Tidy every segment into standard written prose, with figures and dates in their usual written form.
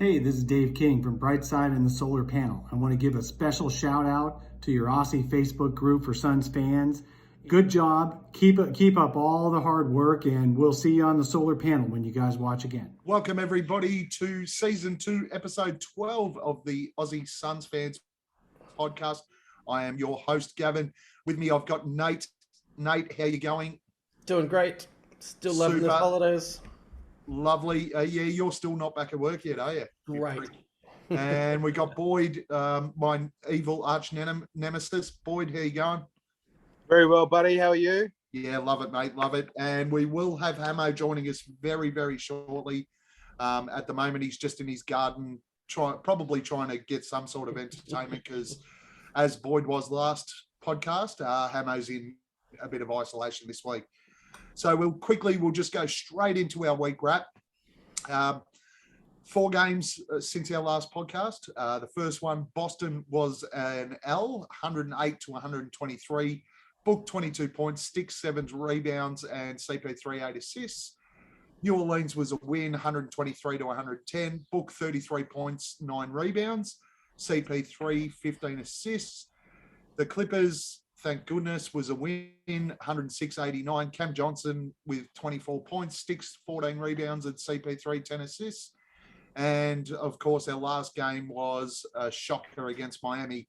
Hey, this is Dave King from Brightside and the Solar Panel. I want to give a special shout out to your Aussie Facebook group for Suns fans. Good job. Keep up all the hard work, and we'll see you on the Solar Panel when you guys watch again. Welcome, everybody, to Season 2, Episode 12 of the Aussie Suns Fans podcast. I am your host, Gavin. With me, I've got Nate. Nate, how you going? Doing great. Still loving the holidays. Lovely. Yeah, you're still not back at work yet, are you? Great. And we got Boyd, my evil arch nemesis. Boyd, how you going? Very well, buddy. How are you? Yeah, love it, mate. Love it. And we will have Hammo joining us very, very shortly. At the moment, he's just in his garden, probably trying to get some sort of entertainment because, as Boyd was last podcast, Hammo's in a bit of isolation this week. So we'll just go straight into our week wrap. 4 games since our last podcast. The first one, Boston was an L, 108 to 123, booked 22 points, 6 rebounds, and CP3 8 assists. New Orleans was a win, 123 to 110, booked 33 points, 9 rebounds, CP3 15 assists. The Clippers, thank goodness, was a win, 106-89. Cam Johnson with 24 points, 14 rebounds, and CP3 10 assists. And, of course, our last game was a shocker against Miami,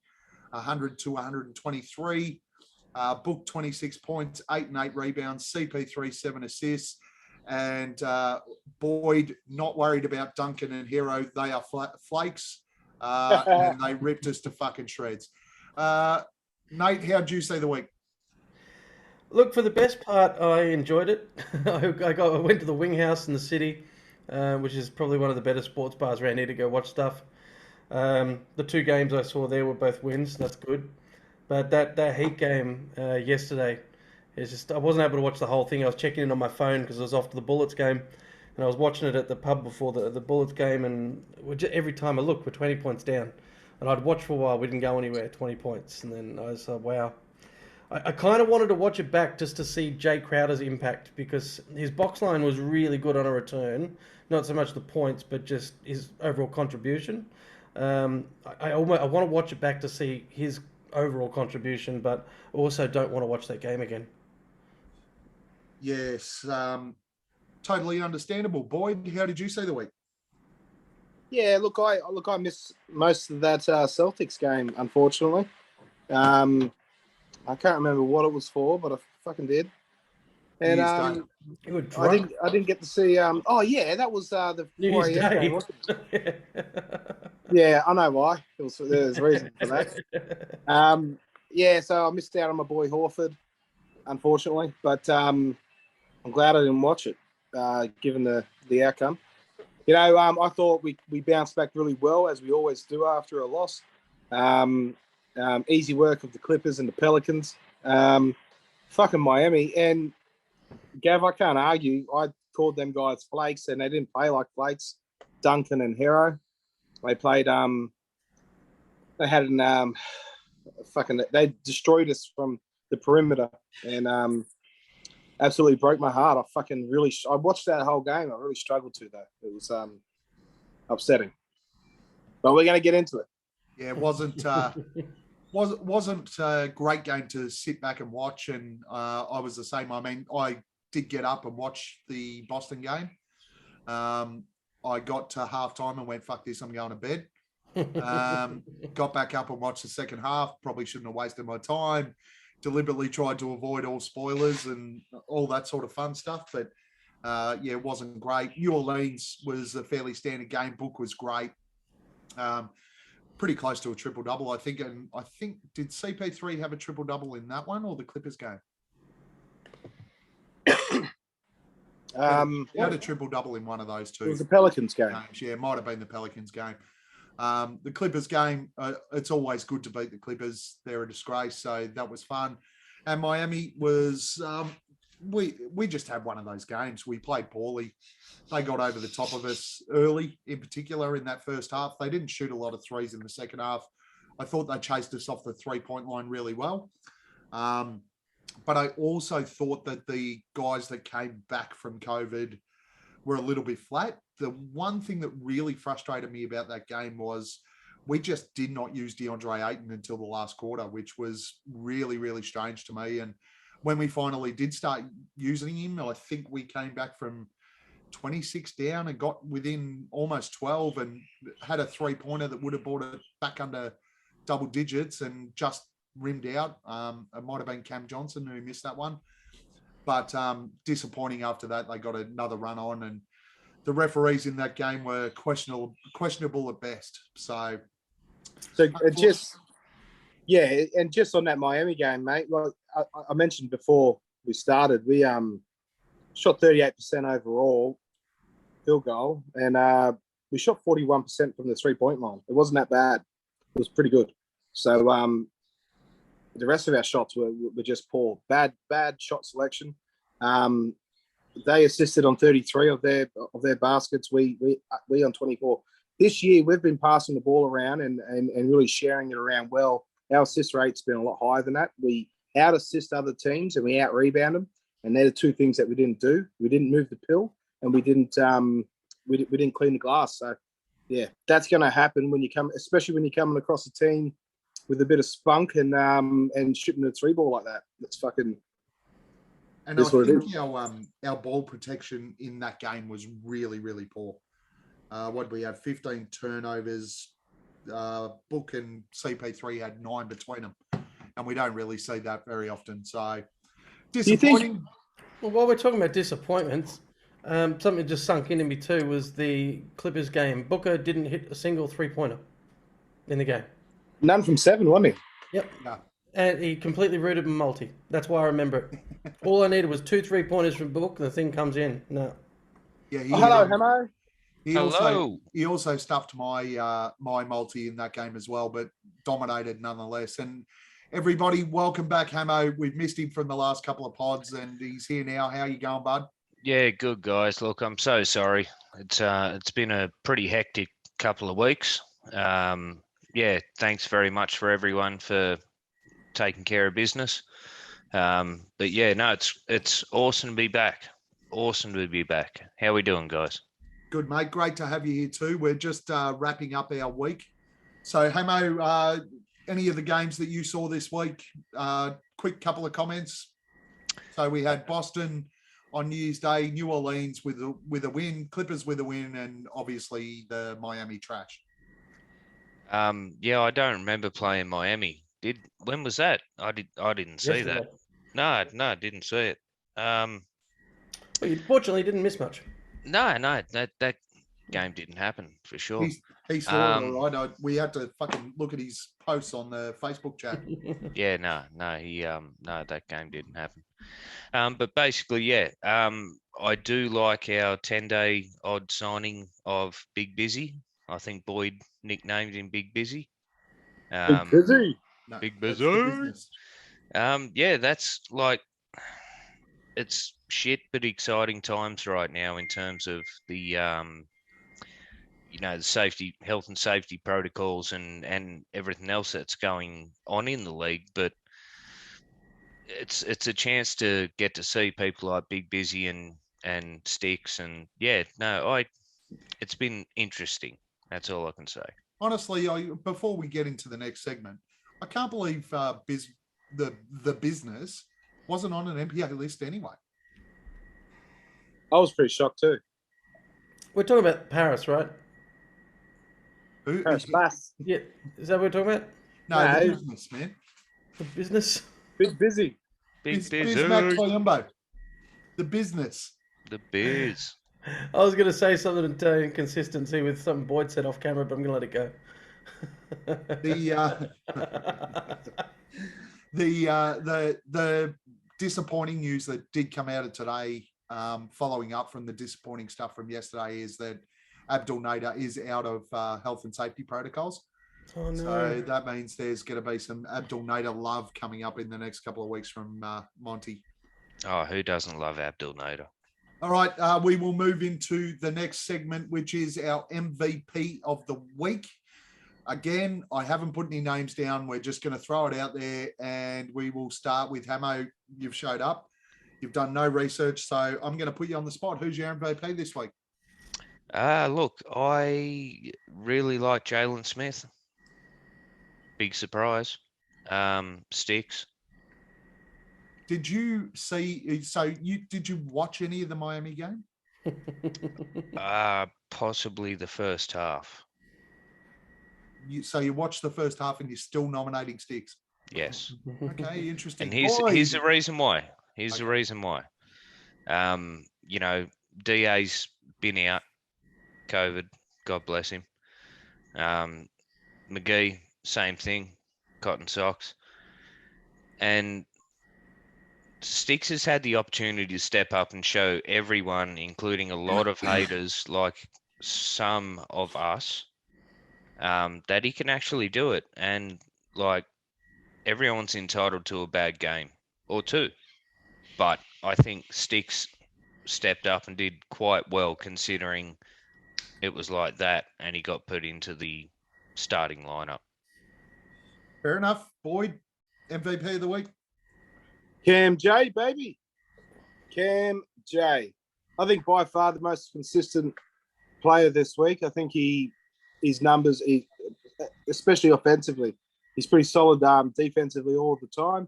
100 to 123. Booked 26 points, 8 and 8 rebounds, CP3 7 assists. And Boyd, not worried about Duncan and Herro. They are flakes. And they ripped us to fucking shreds. Nate, how'd you see the week? Look, for the best part, I enjoyed it. I went to the Wing House in the city, which is probably one of the better sports bars around here to go watch stuff. The 2 games I saw there were both wins. That's good. But that Heat game yesterday, it's just I wasn't able to watch the whole thing. I was checking in on my phone because I was off to the Bullets game, and I was watching it at the pub before the Bullets game, and every time I looked, we're 20 points down. And I'd watch for a while. We didn't go anywhere, 20 points. And then I was like, wow. I kind of wanted to watch it back just to see Jay Crowder's impact because his box line was really good on a return. Not so much the points, but just his overall contribution. I want to watch it back to see his overall contribution, but also don't want to watch that game again. Yes, totally understandable. Boyd, how did you see the week? Yeah, look, I missed most of that Celtics game, unfortunately. I can't remember what it was for, but I fucking did. And I didn't get to see. Oh yeah, that was the New Year's Day. Yeah, I know why. There's a reason for that. Yeah, so I missed out on my boy Horford, unfortunately, but I'm glad I didn't watch it, given the outcome. You know, I thought we bounced back really well, as we always do after a loss. Easy work of the Clippers and the Pelicans. Fucking Miami. And, Gav, I can't argue. I called them guys flakes, and they didn't play like flakes. Duncan and Herro. They played they had an they destroyed us from the perimeter and absolutely broke my heart. I watched that whole game. I really struggled to, though. It was upsetting. But we're going to get into it. Yeah, it wasn't a great game to sit back and watch, and I was the same. I mean, I did get up and watch the Boston game. I got to halftime and went, fuck this, I'm going to bed. Got back up and watched the second half. Probably shouldn't have wasted my time. Deliberately tried to avoid all spoilers and all that sort of fun stuff. But, yeah, it wasn't great. New Orleans was a fairly standard game. Book was great. Pretty close to a triple-double, I think. And I think, did CP3 have a triple-double in that one or the Clippers game? He had a triple-double in one of those two. It was the Pelicans game. Yeah, it might have been the Pelicans game. The Clippers game, it's always good to beat the Clippers. They're a disgrace, so that was fun. And Miami was, we just had one of those games. We played poorly. They got over the top of us early, in particular in that first half. They didn't shoot a lot of threes in the second half. I thought they chased us off the three-point line really well. But I also thought that the guys that came back from COVID were a little bit flat. The one thing that really frustrated me about that game was we just did not use DeAndre Ayton until the last quarter, which was really, really strange to me. And when we finally did start using him, I think we came back from 26 down and got within almost 12 and had a 3-pointer that would have brought it back under double digits and just rimmed out. It might have been Cam Johnson who missed that one. But disappointing after that. They got another run on, and the referees in that game were questionable at best. So just on that Miami game, mate, like I mentioned before we started, we shot 38% overall field goal, and we shot 41% from the 3-point line. It wasn't that bad. It was pretty good. So the rest of our shots were just poor. Bad shot selection. They assisted on 33 of their baskets. We on 24. This year we've been passing the ball around and really sharing it around well. Our assist rate's been a lot higher than that. We out assist other teams and we out rebound them. And they're the two things that we didn't do. We didn't move the pill, and we didn't clean the glass. So yeah, that's going to happen when you come, especially when you're coming across a team with a bit of spunk and shooting a 3 ball like that. That's fucking. And I think our ball protection in that game was really, really poor. What did we have? 15 turnovers. Book and CP3 had 9 between them, and we don't really see that very often. So disappointing. Well, while we're talking about disappointments, something just sunk into me too was the Clippers game. Booker didn't hit a single 3-pointer in the game. None from 7, wasn't he? Yep. Yeah. And he completely rooted multi. That's why I remember it. All I needed was 2 3-pointers from Book, and the thing comes in. No. Yeah. Hello, Hammo. He also stuffed my multi in that game as well, but dominated nonetheless. And everybody, welcome back, Hammo. We've missed him from the last couple of pods, and he's here now. How you going, bud? Yeah, good guys. Look, I'm so sorry. It's been a pretty hectic couple of weeks. Yeah, thanks very much for everyone for taking care of business. But yeah, no, it's awesome to be back. Awesome to be back. How we doing, guys? Good, mate. Great to have you here too. We're just wrapping up our week. So, Hammo, any of the games that you saw this week? Quick couple of comments. So we had Boston on New Year's Day, New Orleans with a win, Clippers with a win, and obviously the Miami trash. Yeah, I don't remember playing Miami. When was that? I didn't see that. No, I didn't see it. Well, you fortunately didn't miss much. No, that game didn't happen for sure. He saw it all right. We had to fucking look at his posts on the Facebook chat. Yeah, no, that game didn't happen. But basically, yeah, I do like our 10-day odd signing of Big Busy. I think Boyd nicknamed him Big Busy. Big Busy. No, Big that's Busy. the business. Yeah, that's like, it's shit but exciting times right now in terms of the the health and safety protocols and everything else that's going on in the league. But it's a chance to get to see people like Big Busy and Sticks, and yeah, no, it's been interesting. That's all I can say. Honestly, before we get into the next segment, I can't believe the business wasn't on an NBA list anyway. I was pretty shocked too. We're talking about Paris, right? Paris Bass. Yeah. Is that what we're talking about? No, the business, man. The business? Big Busy. Big Busy. Matt Colombo. The business. The biz. I was going to say something to inconsistency with something Boyd said off camera, but I'm going to let it go. The disappointing news that did come out of today, following up from the disappointing stuff from yesterday, is that Abdul Nader is out of health and safety protocols. Oh, no. So that means there's going to be some Abdul Nader love coming up in the next couple of weeks from Monty. Oh, who doesn't love Abdul Nader? All right, we will move into the next segment, which is our MVP of the week. Again, I haven't put any names down. We're just going to throw it out there, and we will start with Hammo. You've showed up. You've done no research, so I'm going to put you on the spot. Who's your MVP this week? Look, I really like Jalen Smith. Big surprise. Sticks. Did you see? So did you watch any of the Miami game? Possibly the first half. So you watched the first half and you're still nominating Sticks. Yes. Okay, interesting. And here's the reason why. Here's the Okay. reason why. DA's been out, COVID, God bless him. McGee, same thing, cotton socks. And Sticks has had the opportunity to step up and show everyone, including a lot of haters like some of us, that he can actually do it. And like everyone's entitled to a bad game or two. But I think Sticks stepped up and did quite well considering it was like that and he got put into the starting lineup. Fair enough. Boyd, MVP of the week. Cam J, baby. Cam J. I think by far the most consistent player this week. I think his numbers, especially offensively, he's pretty solid defensively all the time.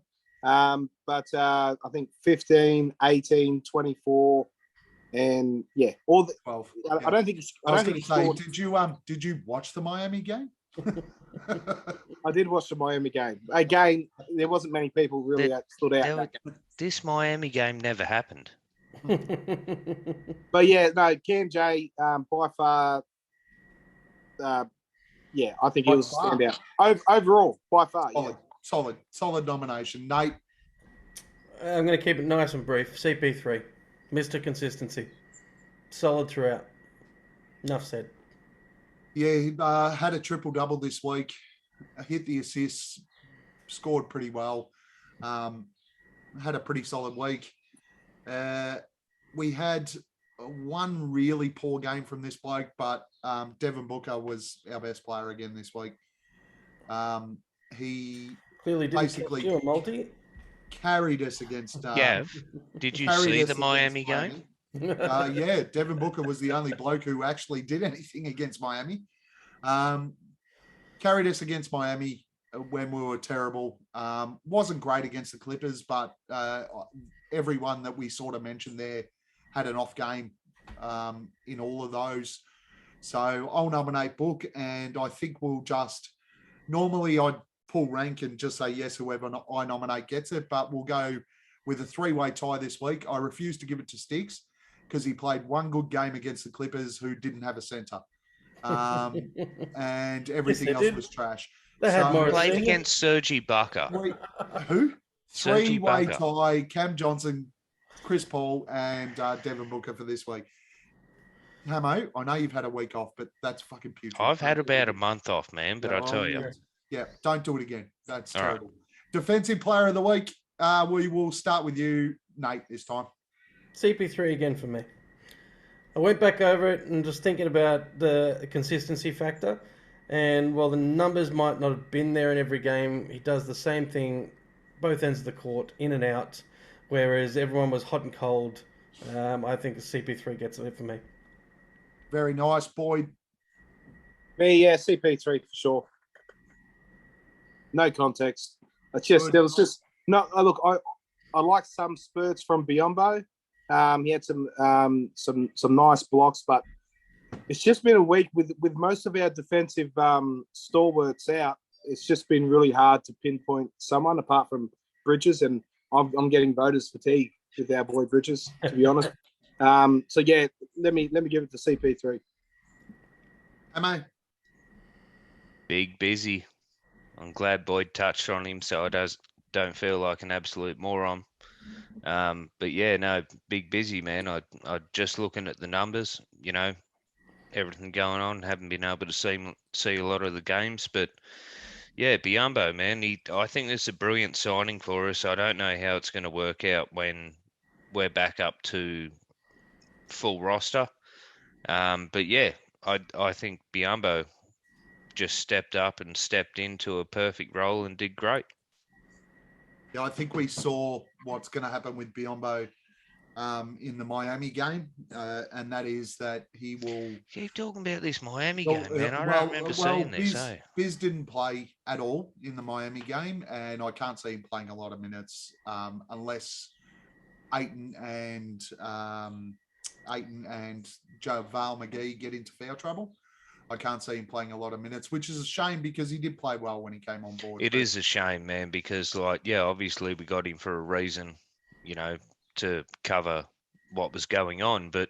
But I think 15, 18, 24, and yeah, all the 12. I don't think it's, I I was don't going think to he say, scored. did you watch the Miami game? I did watch the Miami game. Again, there wasn't many people really that stood out. That game. This Miami game never happened. But yeah, no, Cam J, by far, yeah, I think he was a standout. Overall, by far, Solid nomination. Nate. I'm going to keep it nice and brief. CP3, Mr. Consistency. Solid throughout. Enough said. Yeah, he had a triple-double this week. Hit the assists. Scored pretty well. Had a pretty solid week. We had one really poor game from this bloke, but Devin Booker was our best player again this week. He Clearly didn't basically catch you a multi. carried us against. Gav, did you carried see us the against Miami game? Yeah, Devin Booker was the only bloke who actually did anything against Miami. Carried us against Miami when we were terrible. Wasn't great against the Clippers, but everyone that we sort of mentioned there had an off game in all of those. So I'll nominate Book, and I think we'll just normally I'd pull rank and just say yes, whoever I nominate gets it, but we'll go with a three-way tie this week. I refuse to give it to Sticks because he played one good game against the Clippers who didn't have a center. And everything else was trash. They had more Played senior. against Sergi Bucker. Who? Sergi Three-way Bucker. tie, Cam Johnson, Chris Paul, and Devin Booker for this week. Hammo, I know you've had a week off, but that's fucking putrid. I've had about a month off, man, but I tell you. Yeah, don't do it again. That's All right. terrible. Defensive player of the week. We will start with you, Nate, this time. CP3 again for me. I went back over it and just thinking about the consistency factor. And while the numbers might not have been there in every game, he does the same thing, both ends of the court, in and out. Whereas everyone was hot and cold. I think CP3 gets it for me. Very nice, Boyd. Me, yeah, CP3 for sure. No context. There was just no. Look, I like some spurts from Biombo. He had some nice blocks, but it's just been a week with most of our defensive stalwarts out. It's just been really hard to pinpoint someone apart from Bridges, and I'm getting voters fatigue with our boy Bridges, to be honest. So yeah, let me give it to CP3. Am I? Big busy. I'm glad Boyd touched on him so I don't feel like an absolute moron. But yeah, no, big busy, man. I just looking at the numbers, everything going on. Haven't been able to see a lot of the games, but yeah, Biombo, man. I think this is a brilliant signing for us. I don't know how it's going to work out when we're back up to full roster. But yeah, I think Biombo just stepped up and stepped into a perfect role and did great. Yeah, I think we saw what's going to happen with Biombo in the Miami game, and that is that he will. Keep talking about this Miami Well, game, man. I don't remember seeing this. Biz didn't play at all in the Miami game, and I can't see him playing a lot of minutes unless Aiton and JaVale McGee get into foul trouble. I can't see him playing a lot of minutes, which is a shame because he did play well when he came on board. It is a shame, man, because obviously we got him for a reason, to cover what was going on. But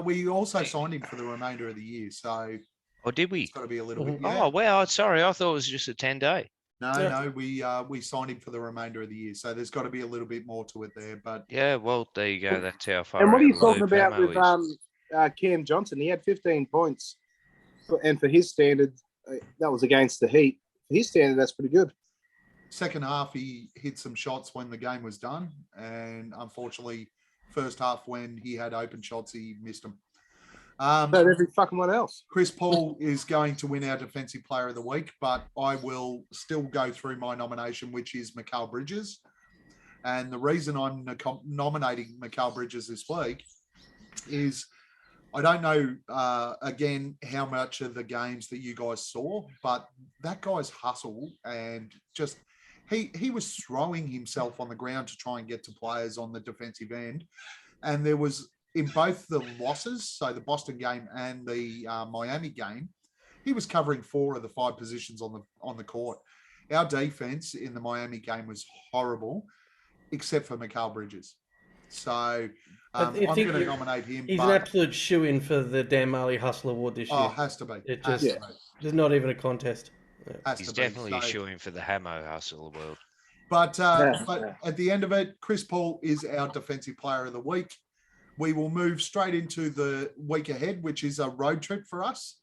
we also signed him for the remainder of the year, so did we? It's got to be a little bit. Yeah. Oh wow, sorry, I thought it was just a 10-day. No, we signed him for the remainder of the year, so there's got to be a little bit more to it there. But yeah, well, there you go. That's how far. And what are you talking about with Cam Johnson? He had 15 points, and for his standard, that was against the Heat. For his standard, that's pretty good. Second half, he hit some shots when the game was done, and unfortunately, first half when he had open shots, he missed them. But every fucking one else. Chris Paul is going to win our Defensive Player of the Week, but I will still go through my nomination, which is Mikal Bridges. And the reason I'm nominating Mikal Bridges this week is I don't know, again, how much of the games that you guys saw, but that guy's hustle and just he was throwing himself on the ground to try and get to players on the defensive end. And there was, in both the losses, so the Boston game and the Miami game, he was covering 4 of the 5 positions on the court. Our defense in the Miami game was horrible, except for Mikal Bridges. So I'm going to nominate him. He's an absolute shoe-in for the Dan Marley Hustle Award this year. Oh, has to be. There's not even a contest. He's definitely shooing for the Hammo Hustle Award. But at the end of it, Chris Paul is our Defensive Player of the Week. We will move straight into the week ahead, which is a road trip for us.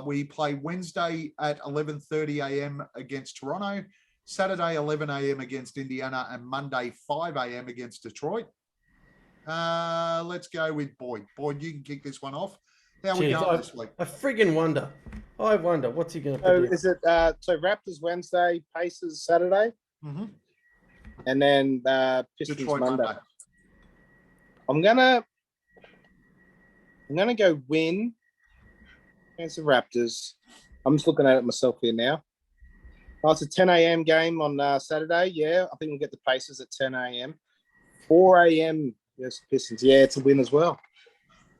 We play Wednesday at 11:30 a.m. against Toronto, Saturday 11 a.m. against Indiana, and Monday 5 a.m. against Detroit. Let's go with Boyd. Boyd, you can kick this one off. How are we going this week? I friggin' wonder. I wonder what's he going to do. Is it so Raptors Wednesday, Pacers Saturday, and then Pistons Detroit Monday. I'm gonna go win against the Raptors. I'm just looking at it myself here now. Oh, it's a 10 a.m. game on Saturday. Yeah, I think we'll get the Pacers at 10 a.m. 4 a.m. Yes, Pistons. Yeah, it's a win as well.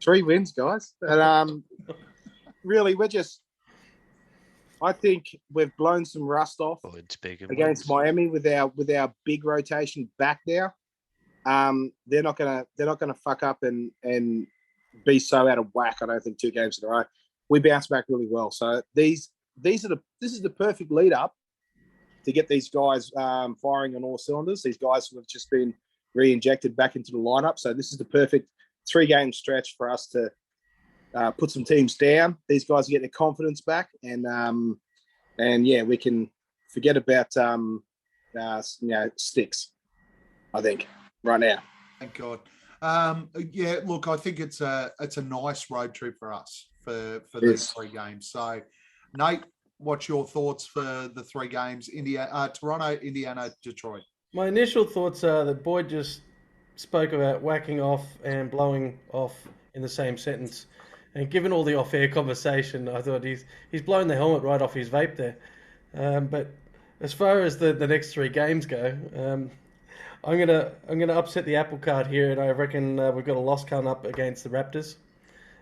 3 wins, guys. And really, I think we've blown some rust off against Miami with our big rotation back now. They're not gonna fuck up and be so out of whack. I don't think 2 games in a row. We bounce back really well. So this is the perfect lead up to get these guys firing on all cylinders. These guys who have just been re-injected back into the lineup. So this is the perfect 3-game stretch for us to put some teams down. These guys get their confidence back, and yeah, we can forget about sticks. I think right now. Thank God. Yeah, look, I think it's a nice road trip for us for these 3 games. So, Nate, what's your thoughts for the 3 games? Toronto, Indiana, Detroit. My initial thoughts are that Boyd just spoke about whacking off and blowing off in the same sentence. And given all the off-air conversation, I thought he's blown the helmet right off his vape there. But as far as the next 3 games go, I'm gonna upset the apple cart here, and I reckon we've got a loss coming up against the Raptors,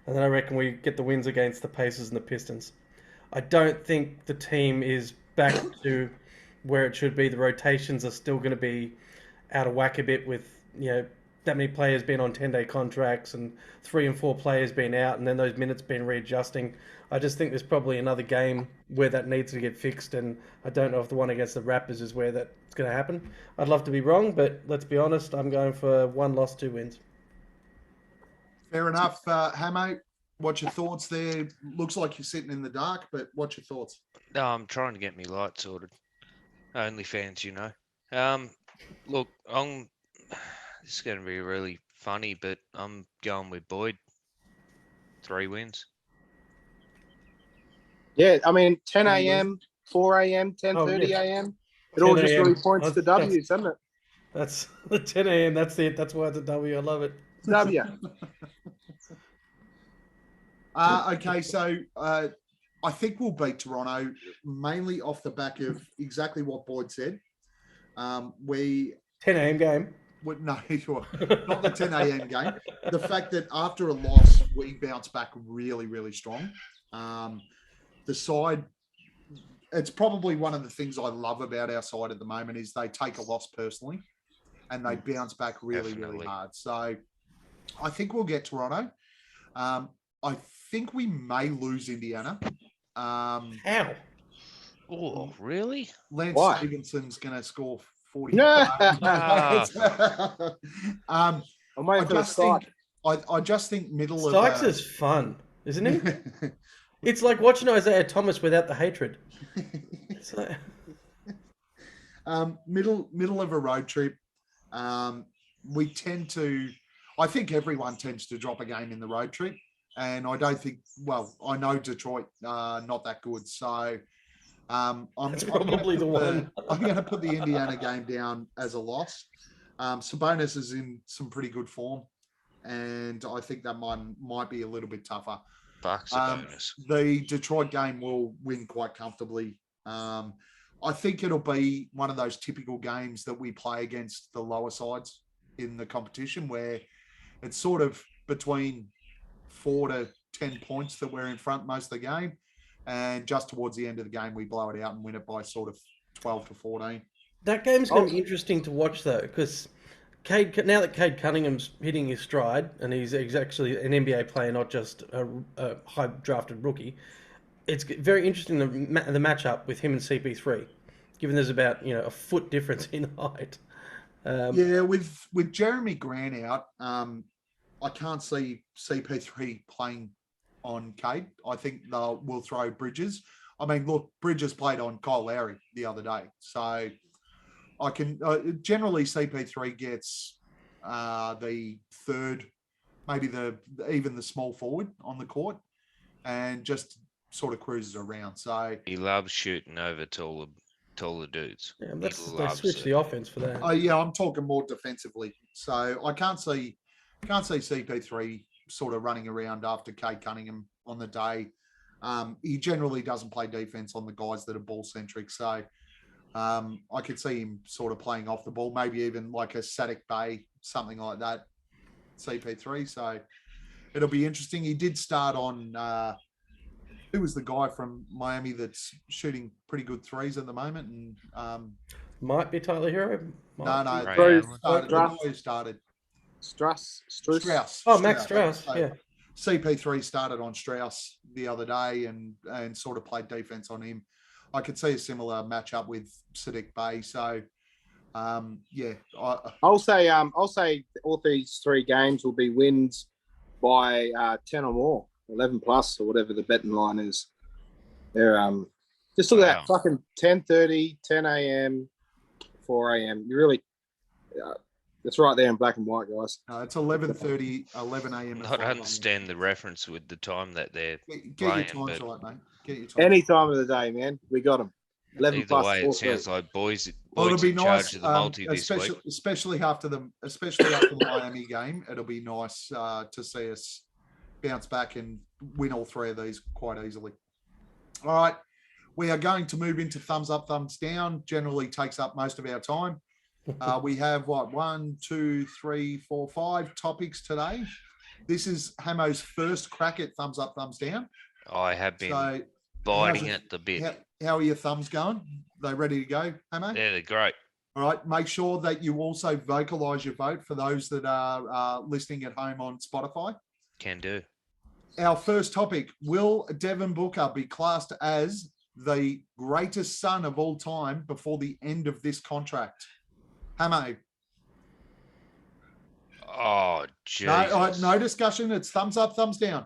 and then I reckon we get the wins against the Pacers and the Pistons. I don't think the team is back to where it should be. The rotations are still going to be out of whack a bit with that many players being on 10-day contracts and 3 and 4 players being out, and then those minutes being readjusting. I just think there's probably another game where that needs to get fixed, and I don't know if the one against the Raptors is where that's going to happen. I'd love to be wrong, but let's be honest, I'm going for 1 loss, 2 wins. Fair enough. Hammo, what's your thoughts there? Looks like you're sitting in the dark, but what's your thoughts? No, I'm trying to get me light sorted. OnlyFans, Look, this is going to be really funny, but I'm going with Boyd. 3 wins. Yeah, I mean, 10 a.m., 4 a.m., 10:30 a.m. It all just really points to W's, doesn't it? That's the 10 a.m. That's it. That's why it's a W. I love it. W. Okay, so I think we'll beat Toronto mainly off the back of exactly what Boyd said. We 10 a.m. game. no, not the 10 a.m. game. The fact that after a loss, we bounce back really, really strong. The side, it's probably one of the things I love about our side at the moment is they take a loss personally and they bounce back really, really hard. So I think we'll get Toronto. I think we may lose Indiana. How? Oh, really? Lance Why? Stevenson's going to score 40. I'm waiting for the start. I just think middle Sykes of is fun, isn't he? It's like watching Isaiah Thomas without the hatred. It's like... middle of a road trip. We tend to, I think everyone tends to drop a game in the road trip. And I don't think, well, I know Detroit not that good. So I'm probably the one. I'm going to put the Indiana game down as a loss. Sabonis is in some pretty good form. And I think that might be a little bit tougher. Bucks a bonus. The Detroit game will win quite comfortably. I think it'll be one of those typical games that we play against the lower sides in the competition where it's sort of between 4 to 10 points that we're in front most of the game. And just towards the end of the game, we blow it out and win it by sort of 12 to 14. That game's going to be interesting to watch, though, because now that Cade Cunningham's hitting his stride and he's actually an NBA player, not just a high-drafted rookie, it's very interesting the matchup with him and CP3, given there's about a foot difference in height. With Jeremy Grant out, I can't see CP3 playing on Cade. I think we'll throw Bridges. I mean, look, Bridges played on Kyle Lowry the other day, so I can generally CP3 gets the third, maybe even the small forward on the court, and just sort of cruises around. So he loves shooting over taller dudes. Yeah, they switch the offense for that. I'm talking more defensively. So I can't see CP3 sort of running around after Cade Cunningham on the day. He generally doesn't play defense on the guys that are ball centric. So I could see him sort of playing off the ball, maybe even like a Saddiq Bey, something like that, CP3. So it'll be interesting. He did start on, who was the guy from Miami that's shooting pretty good threes at the moment? And might be Tyler Herro. Started. Strauss. Oh, Max Strauss. So yeah. CP3 started on Strauss the other day and sort of played defense on him. I could see a similar matchup with Saddiq Bey. So, I'll say all these three games will be wins by 10 or more, 11 plus or whatever the betting line is. They're just look at that fucking 10:30, 10 a.m., 4 a.m. You really, it's right there in black and white, guys. It's 11:30, 11 a.m. I don't understand the reference with the time that they're Get playing, your times but right, mate. Get your times. Any time of the day, man. We got them. 11 either plus. way, 4, it sounds like boys It'll be in nice, charge of the multi this especially, week. especially after the Miami game. It'll be nice to see us bounce back and win all three of these quite easily. All right, we are going to move into thumbs up, thumbs down. Generally takes up most of our time. We have 1, 2, 3, 4, 5 topics today. This is Hammo's first crack at thumbs up, thumbs down. I have been biting at the bit. How are your thumbs going? They ready to go, Hammo? Yeah, they're great. All right. Make sure that you also vocalize your vote for those that are listening at home on Spotify. Can do. Our first topic, will Devin Booker be classed as the greatest son of all time before the end of this contract? Hammo. Oh, Jesus. No discussion. It's thumbs up, thumbs down.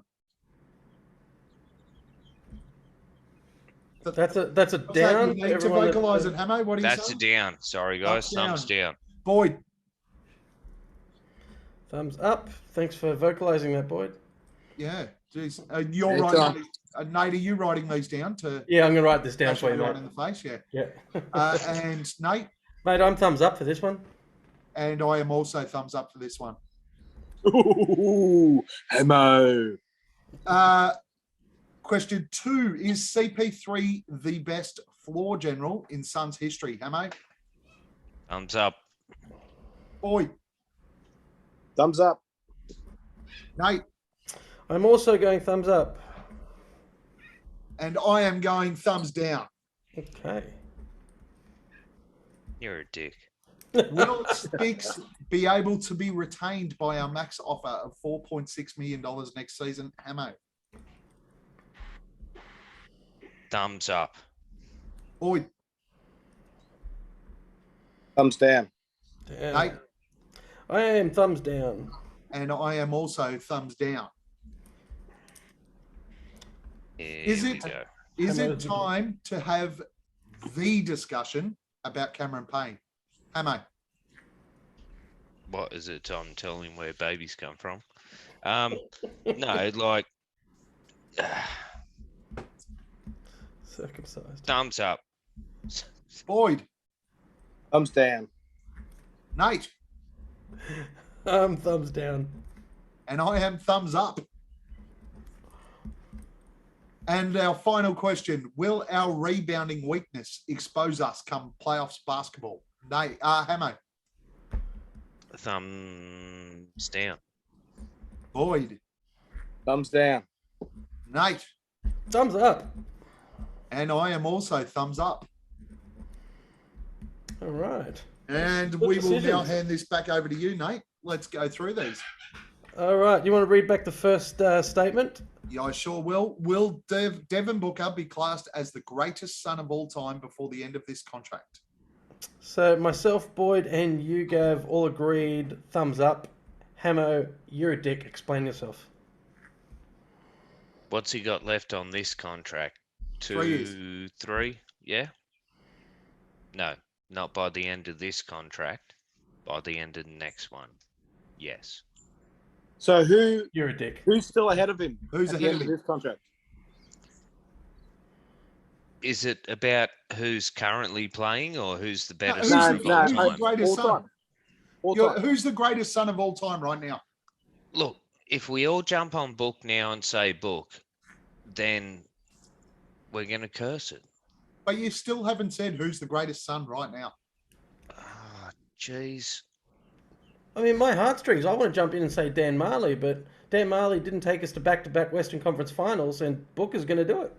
That's a down. You need to vocalize it, Hammo. What do you say? That's a down. Sorry, guys. Thumbs down. Boyd. Thumbs up. Thanks for vocalizing that, Boyd. Yeah. Geez. You're writing Nate, are you writing these down? Yeah, I'm going to write this down for you, right mate. in the face, yeah. Yeah. And Nate? Mate, I'm thumbs up for this one. And I am also thumbs up for this one. Ooh, Hammo. Question 2, is CP3 the best floor general in Suns history? Hammo? Thumbs up. Boyd? Thumbs up. Nate? I'm also going thumbs up. And I am going thumbs down. Okay. You're a dick. Will Sticks be able to be retained by our max offer of $4.6 million next season? Hammo? Thumbs up. Boyd? Thumbs down. Nate? I am thumbs down. And I am also thumbs down. Here we go. Is it time to have the discussion about Cameron Payne? Hammo? What is it time to tell him where babies come from? No, like Circumcised. thumbs up. Boyd? Thumbs down. Nate? Thumbs down. And I am thumbs up. And our final question, will our rebounding weakness expose us come playoffs basketball? Nate, Hammo? Thumbs down. Boyd? Thumbs down. Nate? Thumbs up. And I am also thumbs up. All right. And Good we will now decisions. hand this back over to you, Nate. Let's go through these. All right. You want to read back the first statement? Yeah, I sure will. Will Devin Booker be classed as the greatest son of all time before the end of this contract? So myself, Boyd, and you, Gav, all agreed thumbs up. Hammo, you're a dick. Explain yourself. What's he got left on this contract? 3 years. 3? Yeah? No, not by the end of this contract. By the end of the next one. Yes. So You're a dick. who's still ahead of him? Who's at the ahead end of of him? this contract? Is it about who's currently playing or who's the better who's son the- of all who's the time? greatest all son? time. All time. Who's the greatest son of all time right now? Look, if we all jump on Book now and say Book, then we're going to curse it. But you still haven't said who's the greatest son right now. Oh, jeez. I mean, my heartstrings, I want to jump in and say Dan Marley, but Dan Marley didn't take us to back-to-back Western Conference finals, and Booker's going to do it.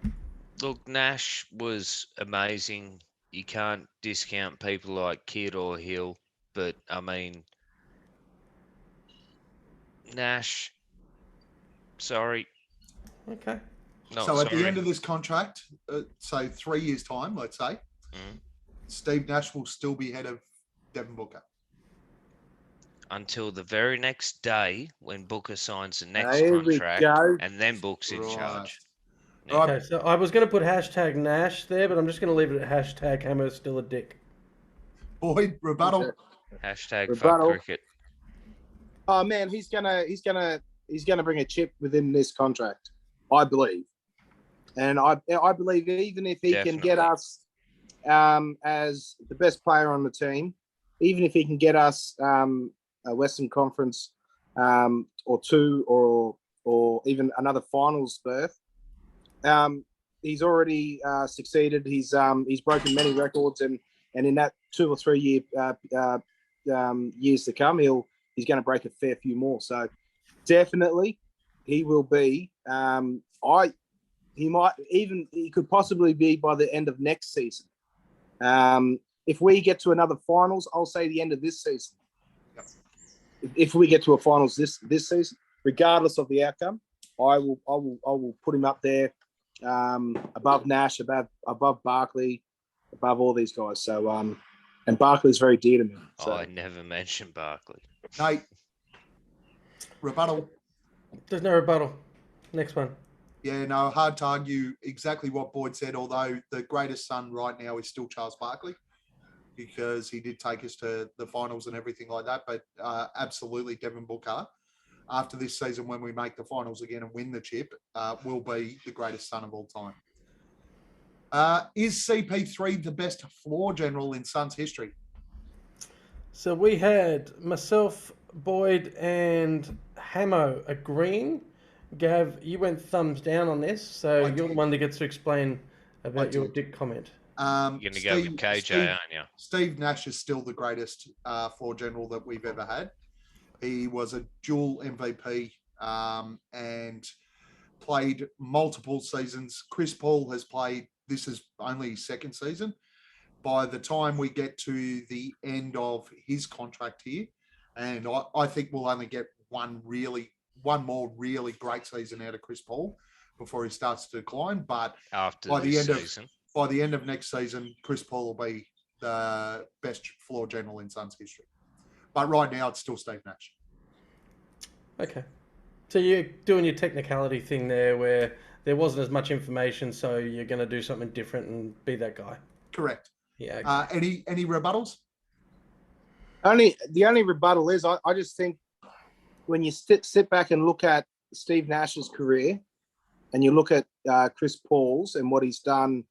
Look, Nash was amazing. You can't discount people like Kidd or Hill, but I mean, Nash, sorry. Okay. No, So at the sorry. end of this contract, so 3 years' time, let's say, Mm. Steve Nash will still be head of Devin Booker. Until the very next day when Booker signs the next There we contract, go. and then Book's in Right. charge. All right. Okay, so I was going to put hashtag Nash there, but I'm just going to leave it at hashtag Hammer's still a dick. Boyd, rebuttal. Hashtag Rebuttal. fuck cricket. Oh man, he's gonna bring a chip within this contract, I believe, and I believe even if he can get Definitely. us as the best player on the team, even if he can get us a Western Conference or two or even another finals berth, he's already succeeded. He's broken many records, and in that 2 or 3 years to come, he's going to break a fair few more. So definitely, he will be. He could possibly be by the end of next season. If we get to another finals, I'll say the end of this season. If we get to a finals this season, regardless of the outcome, I will put him up there above Nash, above Barkley, above all these guys. So and Barkley's very dear to me. So. Oh, I never mentioned Barkley. Nate, rebuttal. There's no rebuttal. Next one. Yeah, no, hard to argue exactly what Boyd said, although the greatest son right now is still Charles Barkley because he did take us to the finals and everything like that. But absolutely, Devin Booker, after this season when we make the finals again and win the chip, will be the greatest son of all time. Is CP3 the best floor general in Suns history? So we had myself, Boyd, and Hammo agreeing. Gav, you went thumbs down on this, so I you're the did. one that gets to explain about your did. dick comment. You're going to go with KJ, aren't you? Steve Nash is still the greatest floor general that we've ever had. He was a dual MVP and played multiple seasons. Chris Paul has played, this is only his second season. By the time we get to the end of his contract here, and I think we'll only get one more really great season out of Chris Paul before he starts to decline. But After by the this end season. by the end of next season, Chris Paul will be the best floor general in Suns history. But right now, it's still Steve Nash. Okay. So you're doing your technicality thing there where there wasn't as much information, so you're going to do something different and be that guy. Correct. Yeah. Okay. Any rebuttals? The only rebuttal is I just think when you sit back and look at Steve Nash's career and you look at Chris Paul's and what he's done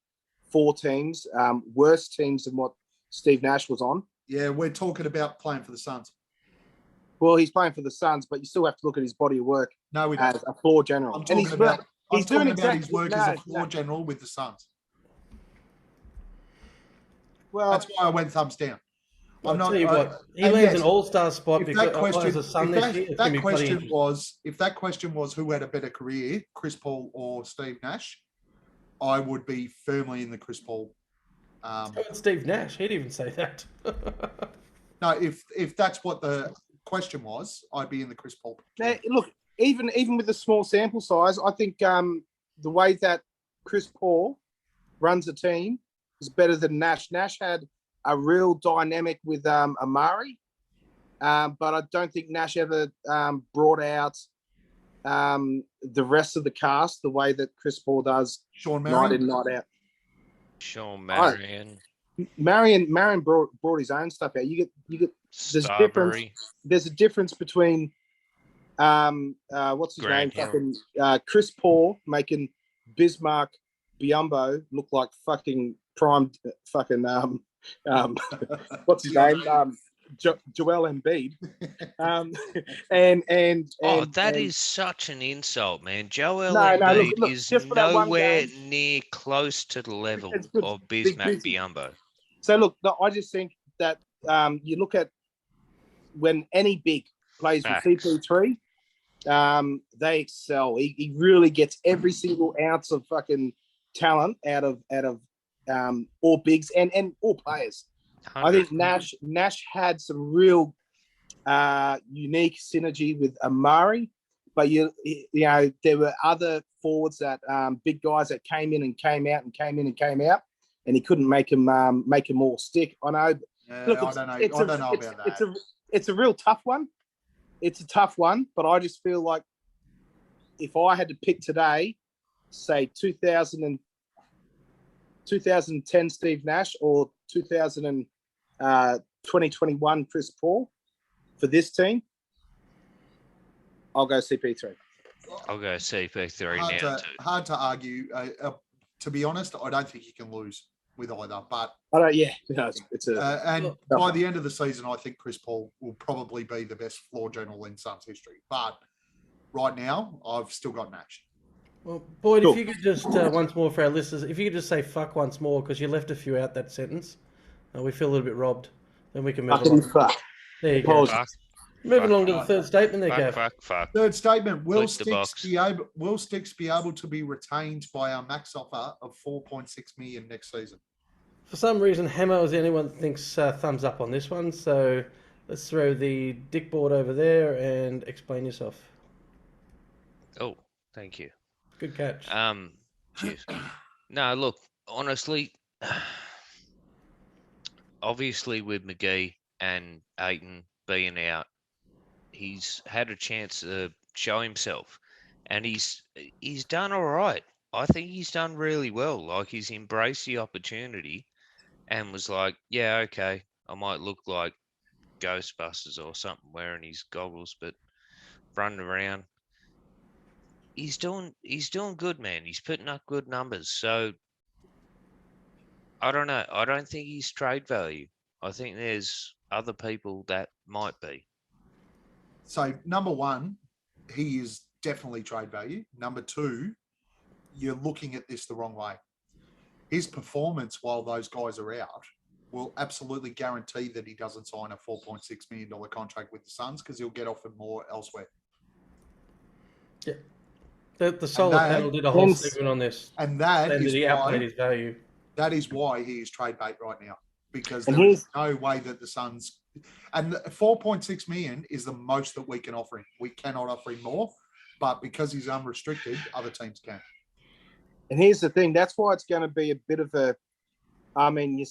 for teams, worse teams than what Steve Nash was on. Yeah, we're talking about playing for the Suns. Well, he's playing for the Suns, but you still have to look at his body of work No, we as don't. a floor general. I'm talking about his work as a no, floor general with the Suns. Well, That's why I went thumbs down. I'll tell you what, he lands an all-star spot If because that question, as a Sun this year, it's going to be bloody interesting. if that question was who had a better career, Chris Paul or Steve Nash, I would be firmly in the Chris Paul. So it's Steve Nash. He'd even say that. No, if that's what the question was, I'd be in the Chris Paul. now, look, even with the small sample size, I think the way that Chris Paul runs a team is better than Nash. Nash had a real dynamic with Amari, but I don't think Nash ever brought out the rest of the cast the way that Chris Paul does Sean night Marion. in, night out. Sean Marion. Marion brought his own stuff out. You get there's a difference between what's his Grant name? Hill. Fucking Chris Paul making Bismarck Biombo look like fucking primed fucking what's his name? Joel Embiid. That is such an insult, man. Joel No, Embiid look, is just for that one nowhere game. near close to the level It's good. of Bismack Big busy. Biombo. So look, I just think that you look at when any big plays Facts. with CP3, they excel. He really gets every single ounce of fucking talent out of all bigs and all players. 100. I think Nash had some real unique synergy with Amari, but you know there were other forwards that big guys that came in and came out and came in and came out, and he couldn't make them all stick. I know. Look, I don't know about that. It's a real tough one. It's a tough one, but I just feel like if I had to pick today, say 2010 Steve Nash or 2021 Chris Paul for this team, I'll go CP3. I'll go CP3 now too. Hard to argue. To be honest, I don't think you can lose with either. But I don't. Yeah, no, it's a. and by the end of the season, I think Chris Paul will probably be the best floor general in Suns history. But right now, I've still got Nash. Well, Boyd, if you could just once more for our listeners, if you could just say "fuck" once more because you left a few out that sentence, we feel a little bit robbed. Then we can move on. Fuck. There you go. Fuck. Moving along to the third statement there, Gav. Fuck. Third statement: Will Click the box. Sticks be able to be retained by our max offer of $4.6 million next season? For some reason, Hammo is the only one that thinks thumbs up on this one. So let's throw the dick board over there and explain yourself. Oh, thank you. Good catch. Cheers. No, look, honestly, obviously with McGee and Ayton being out, he's had a chance to show himself, and he's done all right. I think he's done really well. Like, he's embraced the opportunity and was like, yeah, okay, I might look like Ghostbusters or something wearing his goggles, but running around. He's doing good, man. He's putting up good numbers. So I don't know. I don't think he's trade value. I think there's other people that might be? So number one, he is definitely trade value. Number two, you're looking at this the wrong way. His performance while those guys are out will absolutely guarantee that he doesn't sign a $4.6 million contract with the Suns because he'll get offered more elsewhere. Yeah. The solar panel did a whole segment on this. And that saying is that he outplayed why his value. that is why he is trade bait right now. Because And there is no way that the Suns and 4.6 million is the most that we can offer him. We cannot offer him more, but because he's unrestricted, other teams can. And here's the thing: that's why it's going to be a bit of a. I mean,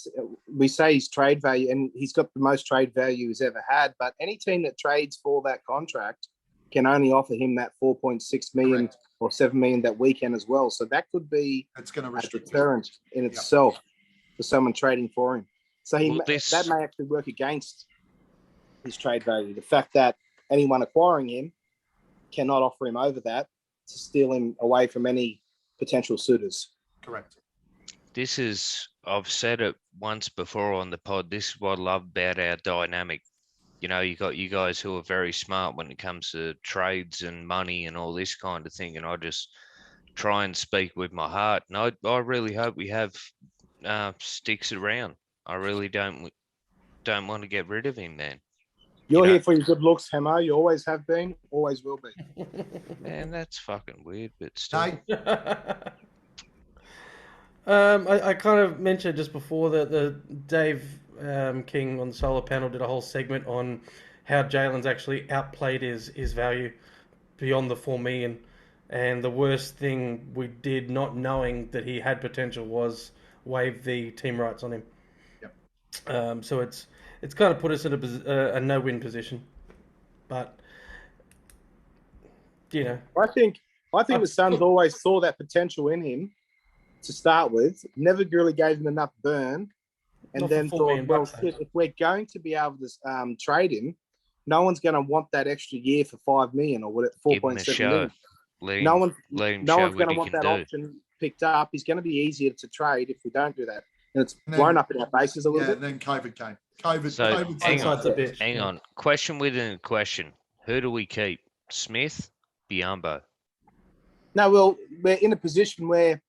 we say he's trade value, and he's got the most trade value he's ever had. But any team that trades for that contract can only offer him that 4.6 million Correct. or 7 million that weekend as well. So that could be It's going to a restrict him. deterrent in itself for someone trading for him. So Well, that may actually work against his trade value. The fact that anyone acquiring him cannot offer him over that to steal him away from any potential suitors. Correct. This is, I've said it once before on the pod, this is what I love about our dynamic. You know, you got you guys who are very smart when it comes to trades and money and all this kind of thing, and I just try and speak with my heart. And I really hope we have Sticks around. I really don't want to get rid of him, man. You're here for your good looks, Hammo. You always have been, always will be. Man, that's fucking weird, but still. I kind of mentioned just before that the Dave King on the solar panel did a whole segment on how Jalen's actually outplayed his value beyond the 4 million. And the worst thing we did, not knowing that he had potential, was waive the team rights on him. Yep. So it's kind of put us in a no-win position. But, you know. I think the Suns always saw that potential in him to start with, never really gave him enough burn, and then thought, well, shit, if we're going to be able to trade him, no one's going to want that extra year for 5 million or what, 4.7 million. No one's going to want that option picked up. He's going to be easier to trade if we don't do that. And it's blown up in our faces a little bit. And then COVID came. Hang on. Question within a question. Who do we keep? Smith, Biombo? No, well, we're in a position where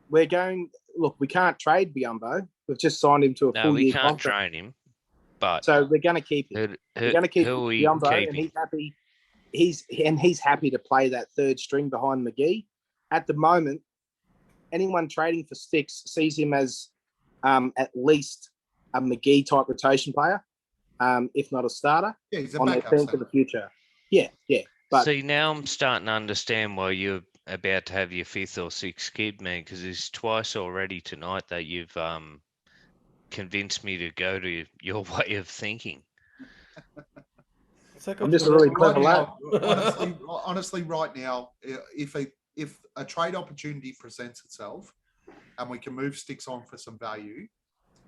we're going. Look, we can't trade Biombo. We've just signed him to a full year contract. No, we can't trade him. But so we're going to keep him. We're going to keep Biombo, and he's happy. He's happy to play that third string behind McGee. At the moment, anyone trading for Sticks sees him as at least a McGee type rotation player, if not a starter. Yeah, he's a on their team for the future. Yeah. But see, now I'm starting to understand why you're about to have your 5th or 6th kid, man, because it's twice already tonight that you've convinced me to go to your way of thinking. I'm just a really clever lad. Honestly, right now, if a trade opportunity presents itself and we can move Sticks on for some value,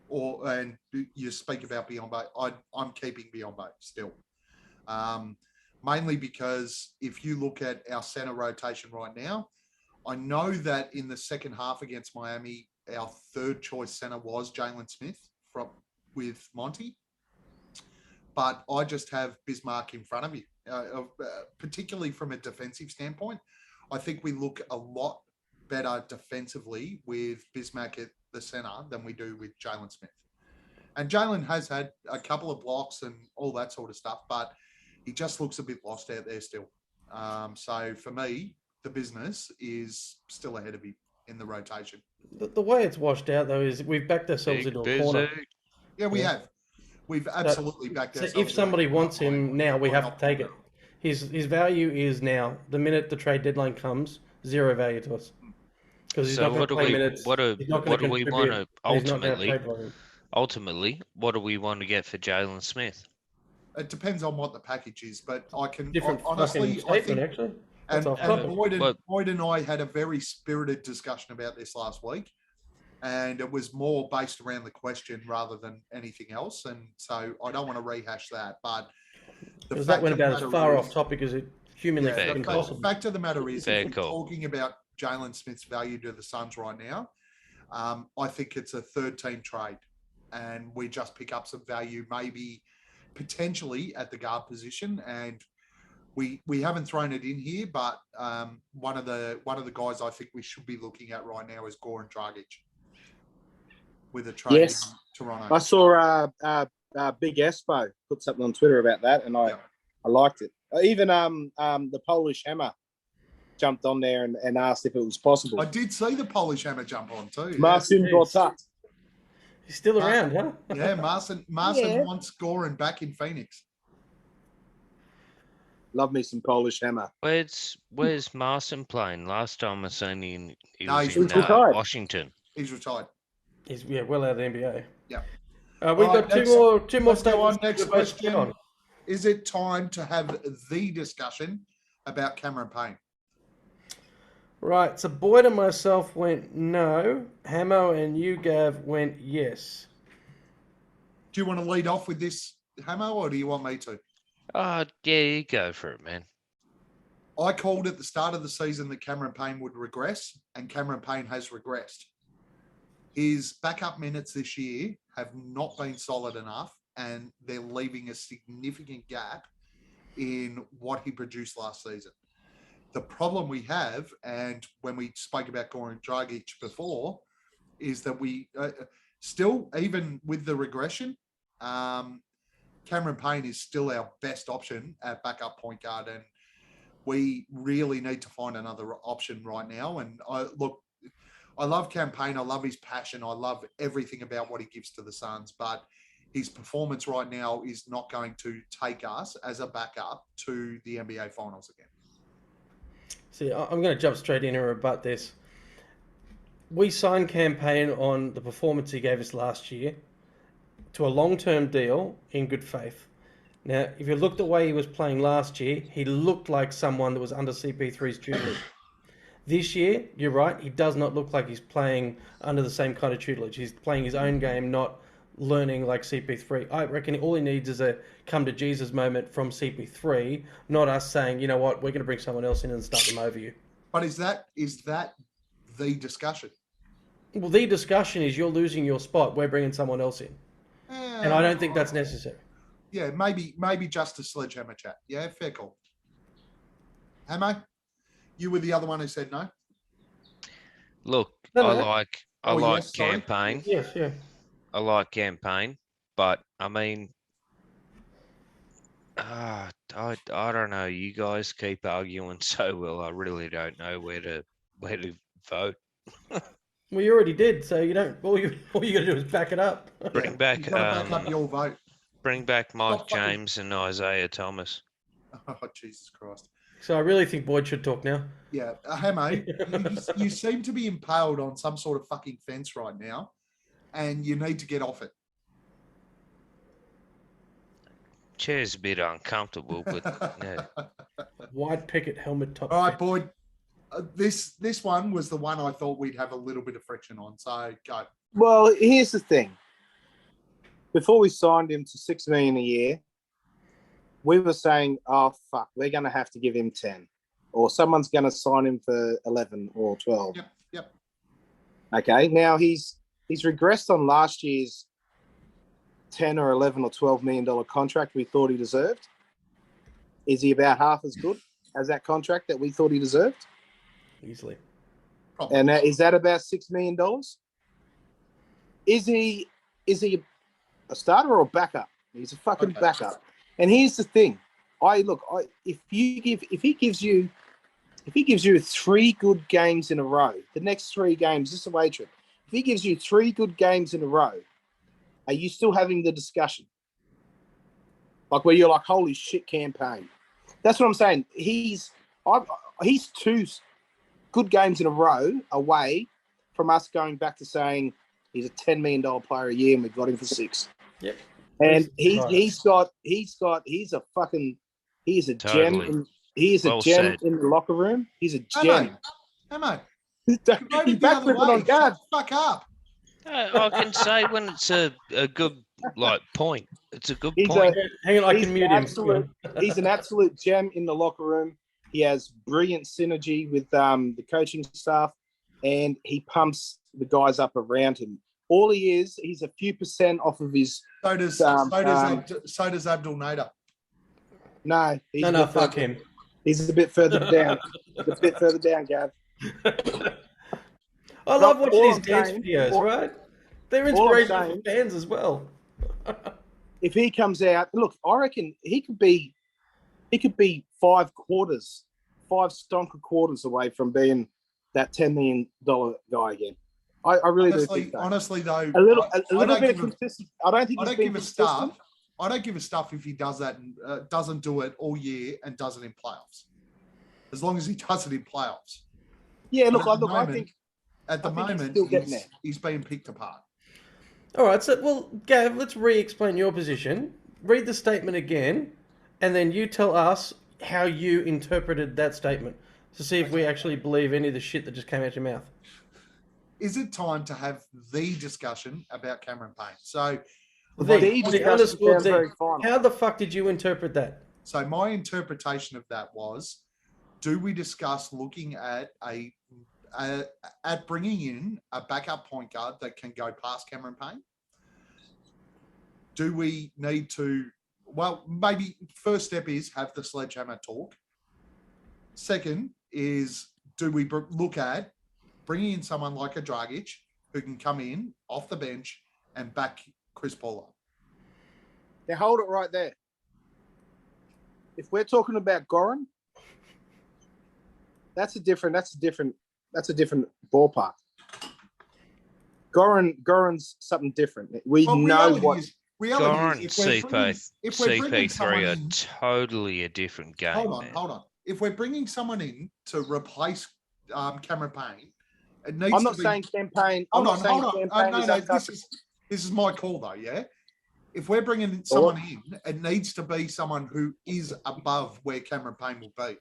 and you speak about Biombo, I'm keeping Biombo still. Mainly because if you look at our center rotation right now, I know that in the second half against Miami, our third choice center was Jalen Smith with Monty. But I just have Bismarck in front of you, particularly from a defensive standpoint. I think we look a lot better defensively with Bismarck at the center than we do with Jalen Smith. And Jalen has had a couple of blocks and all that sort of stuff, but he just looks a bit lost out there still. So for me, the business is still ahead of him in the rotation. The way it's washed out, though, is we've backed ourselves into a corner. Yeah, we have. We've absolutely backed ourselves. So if somebody wants him now, we have to take it. His value is now. The minute the trade deadline comes, zero value to us. Because he's not going to play minutes. What do we want to ultimately? What do we want to get for Jalen Smith? It depends on what the package is, but I can honestly, I think, actually. And Boyd and I had a very spirited discussion about this last week, and it was more based around the question rather than anything else. And so I don't want to rehash that, but that went about as far off topic as it humanly possible. The fact of the matter is, if we're talking about Jalen Smith's value to the Suns right now, I think it's a third team trade. and we just pick up some value, maybe potentially at the guard position. And we haven't thrown it in here, but one of the guys I think we should be looking at right now is Goran Dragic with a trade Yes. in Toronto. I saw Big Espo put something on Twitter about that, and I liked it. Even the Polish Hammer jumped on there and asked if it was possible. I did see the Polish Hammer jump on too. Marcin Gortat. He's still around, huh? Yeah, Marcin Yeah. wants Goran back in Phoenix. Love me some Polish Hammer. Where's Marson playing? Last time I seen him, he No, was he's in retired. Washington. He's retired. He's well out of the NBA. Yeah. We've All got right, two more let's go on. statements. Next to both question. get on. Is it time to have the discussion about Cameron Payne? Right, so Boyd and myself went no. Hammo and you, Gav, went yes. Do you want to lead off with this, Hammo, or do you want me to? Oh, yeah, you go for it, man. I called at the start of the season that Cameron Payne would regress, and Cameron Payne has regressed. His backup minutes this year have not been solid enough, and they're leaving a significant gap in what he produced last season. The problem we have, and when we spoke about Goran Dragic before, is that we still, even with the regression, Cameron Payne is still our best option at backup point guard, and we really need to find another option right now. And I love Cam Payne. I love his passion. I love everything about what he gives to the Suns, but his performance right now is not going to take us as a backup to the NBA Finals again. See, I'm going to jump straight in and rebut this. We signed Cam Payne on the performance he gave us last year to a long-term deal in good faith. Now, if you look at the way he was playing last year, he looked like someone that was under CP3's tutelage. This year, you're right, he does not look like he's playing under the same kind of tutelage. He's playing his own game, not learning like CP3. I reckon all he needs is a come to Jesus moment from CP3, not us saying, you know what, we're going to bring someone else in and start them over you. But is that the discussion? Well, the discussion is you're losing your spot, we're bringing someone else in. And I don't think that's necessary. Yeah, maybe just a sledgehammer chat. Yeah, fair call. Hammo, you were the other one who said no? Look, No. I like yes, sorry. campaign. Yes, yeah. I like campaign, but I mean, I don't know. You guys keep arguing so well. I really don't know where to vote. Well, you already did, so you don't. All you got to do is back it up. Bring back You've got to back up your vote. Bring back Mike Stop fucking- James and Isaiah Thomas. Oh, Jesus Christ. So I really think Boyd should talk now. Yeah, Hammo, you seem to be impaled on some sort of fucking fence right now, and you need to get off it. Chair's a bit uncomfortable, but yeah. White picket helmet top. All right, Boyd. This one was the one I thought we'd have a little bit of friction on. So go. Well, here's the thing. Before we signed him to $6 million a year, we were saying, "Oh fuck, we're going to have to give him 10, or someone's going to sign him for 11 or 12." Yep. Okay, now he's regressed on last year's 10 or 11 or $12 million contract we thought he deserved. Is he about half as good as that contract that we thought he deserved? Easily. Probably. And is that about $6 million? Is he a starter or a backup? He's a fucking Okay. backup. And here's the thing. If he gives you 3 good games in a row, the next 3 games, this is a away trip. If he gives you 3 good games in a row, are you still having the discussion? Like where you're like, holy shit, campaign. That's what I'm saying. He's 2 good games in a row away from us going back to saying he's a $10 million player a year and we got him for 6. Yep. And he's a Totally. gem. He is a Well gem said. in the locker room. He's a gem. Hammo, He's you voted the back other flipping way. on guard. Shut the fuck up. I can say when it's a good point. It's a good He's point. Hang on, I He's can mute an him. absolute- He's an absolute gem in the locker room. He has brilliant synergy with the coaching staff, and he pumps the guys up around him All he is, he's a few percent off of his. So does Abdul Nader. No, he's No, fuck him. He's a bit further down. A bit further down, Gav. I love watching all his I'm dance saying- videos, all- right? They're all I'm inspirational saying- for fans as well. If he comes out, look, I reckon he could be 5 stonker quarters away from being that $10 million guy again. I really do think that. Honestly, though, A little I bit don't of give a- consistency. I don't think I he's don't been give a consistent. stuff. I don't give a stuff if he does that and doesn't do it all year and does it in playoffs. As long as he does it in playoffs. Yeah, look, But I think at the I think he's moment still getting there. he's being picked apart. All right, so, well, Gav, let's re-explain your position. Read the statement again, and then you tell us how you interpreted that statement to see if we actually believe any of the shit that just came out your mouth. Is it time to have the discussion about Cameron Payne? So, the discussion underscore sounds the. very final. How the fuck did you interpret that? so my interpretation of that was: do we discuss looking at at bringing in a backup point guard that can go past Cameron Payne? Do we need to? Well, maybe first step is have the sledgehammer talk. Second is, do we look at bringing in someone like a Dragic who can come in off the bench and back Chris Paul up? Now hold it right there. If we're talking about Goran, that's a different ballpark. Goran's something different. We know what. Goran If we're bringing CP3 someone are in- totally a different game. Hold man. on. If we're bringing someone in to replace Cameron Payne, it needs I'm not to be... saying campaign. Hold I'm on, not saying hold on. campaign No, is no, untouchable. this is my call though, yeah? If we're bringing someone in, it needs to be someone who is above where Cameron Payne will be,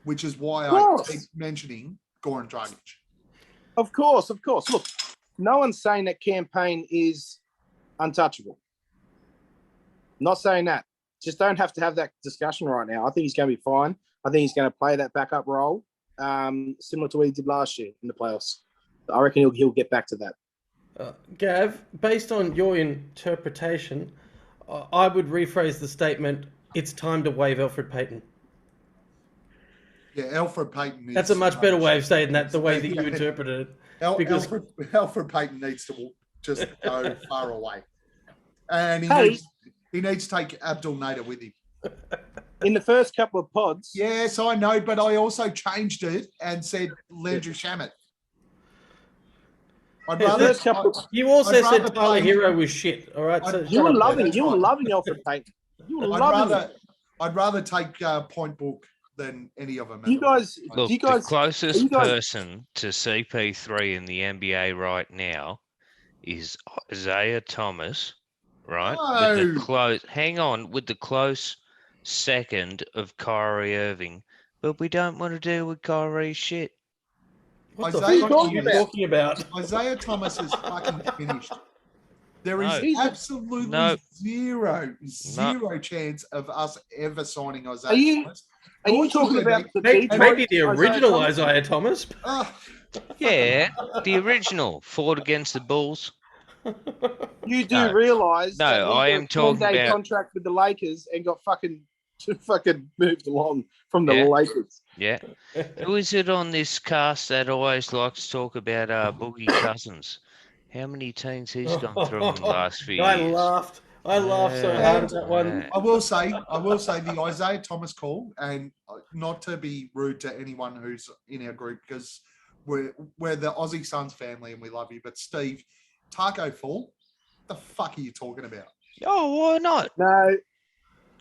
which is why I keep mentioning Goran Dragic. Of course. Look, no one's saying that campaign is untouchable. Not saying that. Just don't have to have that discussion right now. I think he's going to be fine. I think he's going to play that backup role, similar to what he did last year in the playoffs. I reckon he'll get back to that. Gav, based on your interpretation, I would rephrase the statement, it's time to waive Elfrid Payton. Yeah, Elfrid Payton. That's a much better way of saying that, the way that you interpreted it. Elfrid Payton needs to just go far away. And he needs to take Abdul Nader with him. In the first couple of pods. Yes, I know, but I also changed it and said Landry Shamet. You also I'd said rather Tyler play- Herro was shit. All right, so You were loving that's right. Elfrid Payton. You were loving it. I'd rather take Point Book than any of them. You guys, Look, you guys, the closest you guys- person to CP3 in the NBA right now is Isaiah Thomas, right? With the close second of Kyrie Irving, but we don't want to deal with Kyrie's shit. what the Isaiah fuck are you Thomas- talking about? Isaiah Thomas is fucking finished. There is No. absolutely No. zero chance of us ever signing Isaiah Are you- Thomas. are you talking about the Maybe the Detroit original Thomas? Isaiah Thomas. Ah, Yeah, the original fought against the Bulls. You do No. realize No, that he I got am a talking 10-day about- contract with the Lakers and got fucking moved along from the Yeah. Lakers. Yeah. Who is it on this cast that always likes to talk about Boogie Cousins? How many teams he's gone through in the last few I years? laughed so Yeah. hard at that one. Yeah. I will say the Isaiah Thomas call, and not to be rude to anyone who's in our group, because we're the Aussie Suns family and we love you. But Steve, Taco Fall, the fuck are you talking about? Oh, why not? No,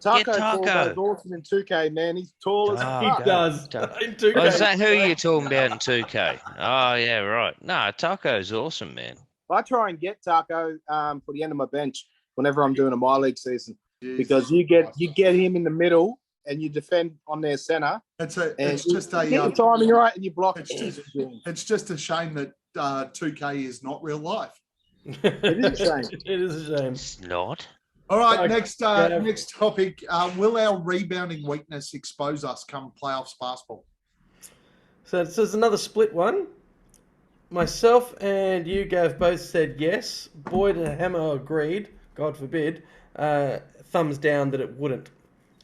Get Taco Taco. goes awesome in 2K, man. He's tall as Taco. He fuck. does. Tuck. In 2K. Oh, is that who you're talking about in 2K? Oh, yeah, right. No, Taco's awesome, man. I try and get Taco for the end of my bench whenever I'm doing a my league season, because you get him in the middle and you defend on their center. It's And just you get the timing right and you block it. it's just a shame that 2K is not real life. It is a shame. It is a shame. It's not. All right, Okay. next topic. Will our rebounding weakness expose us come playoffs basketball? So it's another split one. Myself and you, Gav, both said yes. Boyd and Hammo agreed. God forbid. Thumbs down that it wouldn't.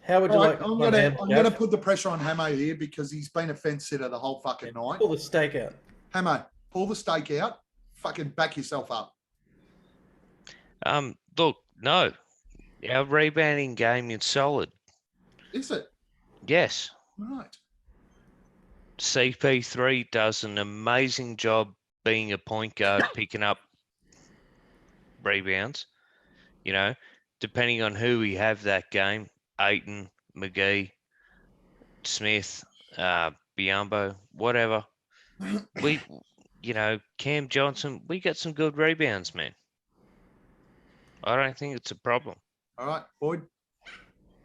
How would you All like right, to I'm handle, gonna Gav? put the pressure on Hammo here because he's been a fence sitter the whole fucking night. Pull the stake out. Hammo, pull the stake out. Fucking back yourself up. Look, no, our rebounding game is solid. Is it? Yes, Right. CP3 does an amazing job being a point guard, picking up rebounds. You know, depending on who we have that game, Aiton, McGee, Smith, Biombo, whatever. We, Cam Johnson, we got some good rebounds, man. I don't think it's a problem. All right, Boyd.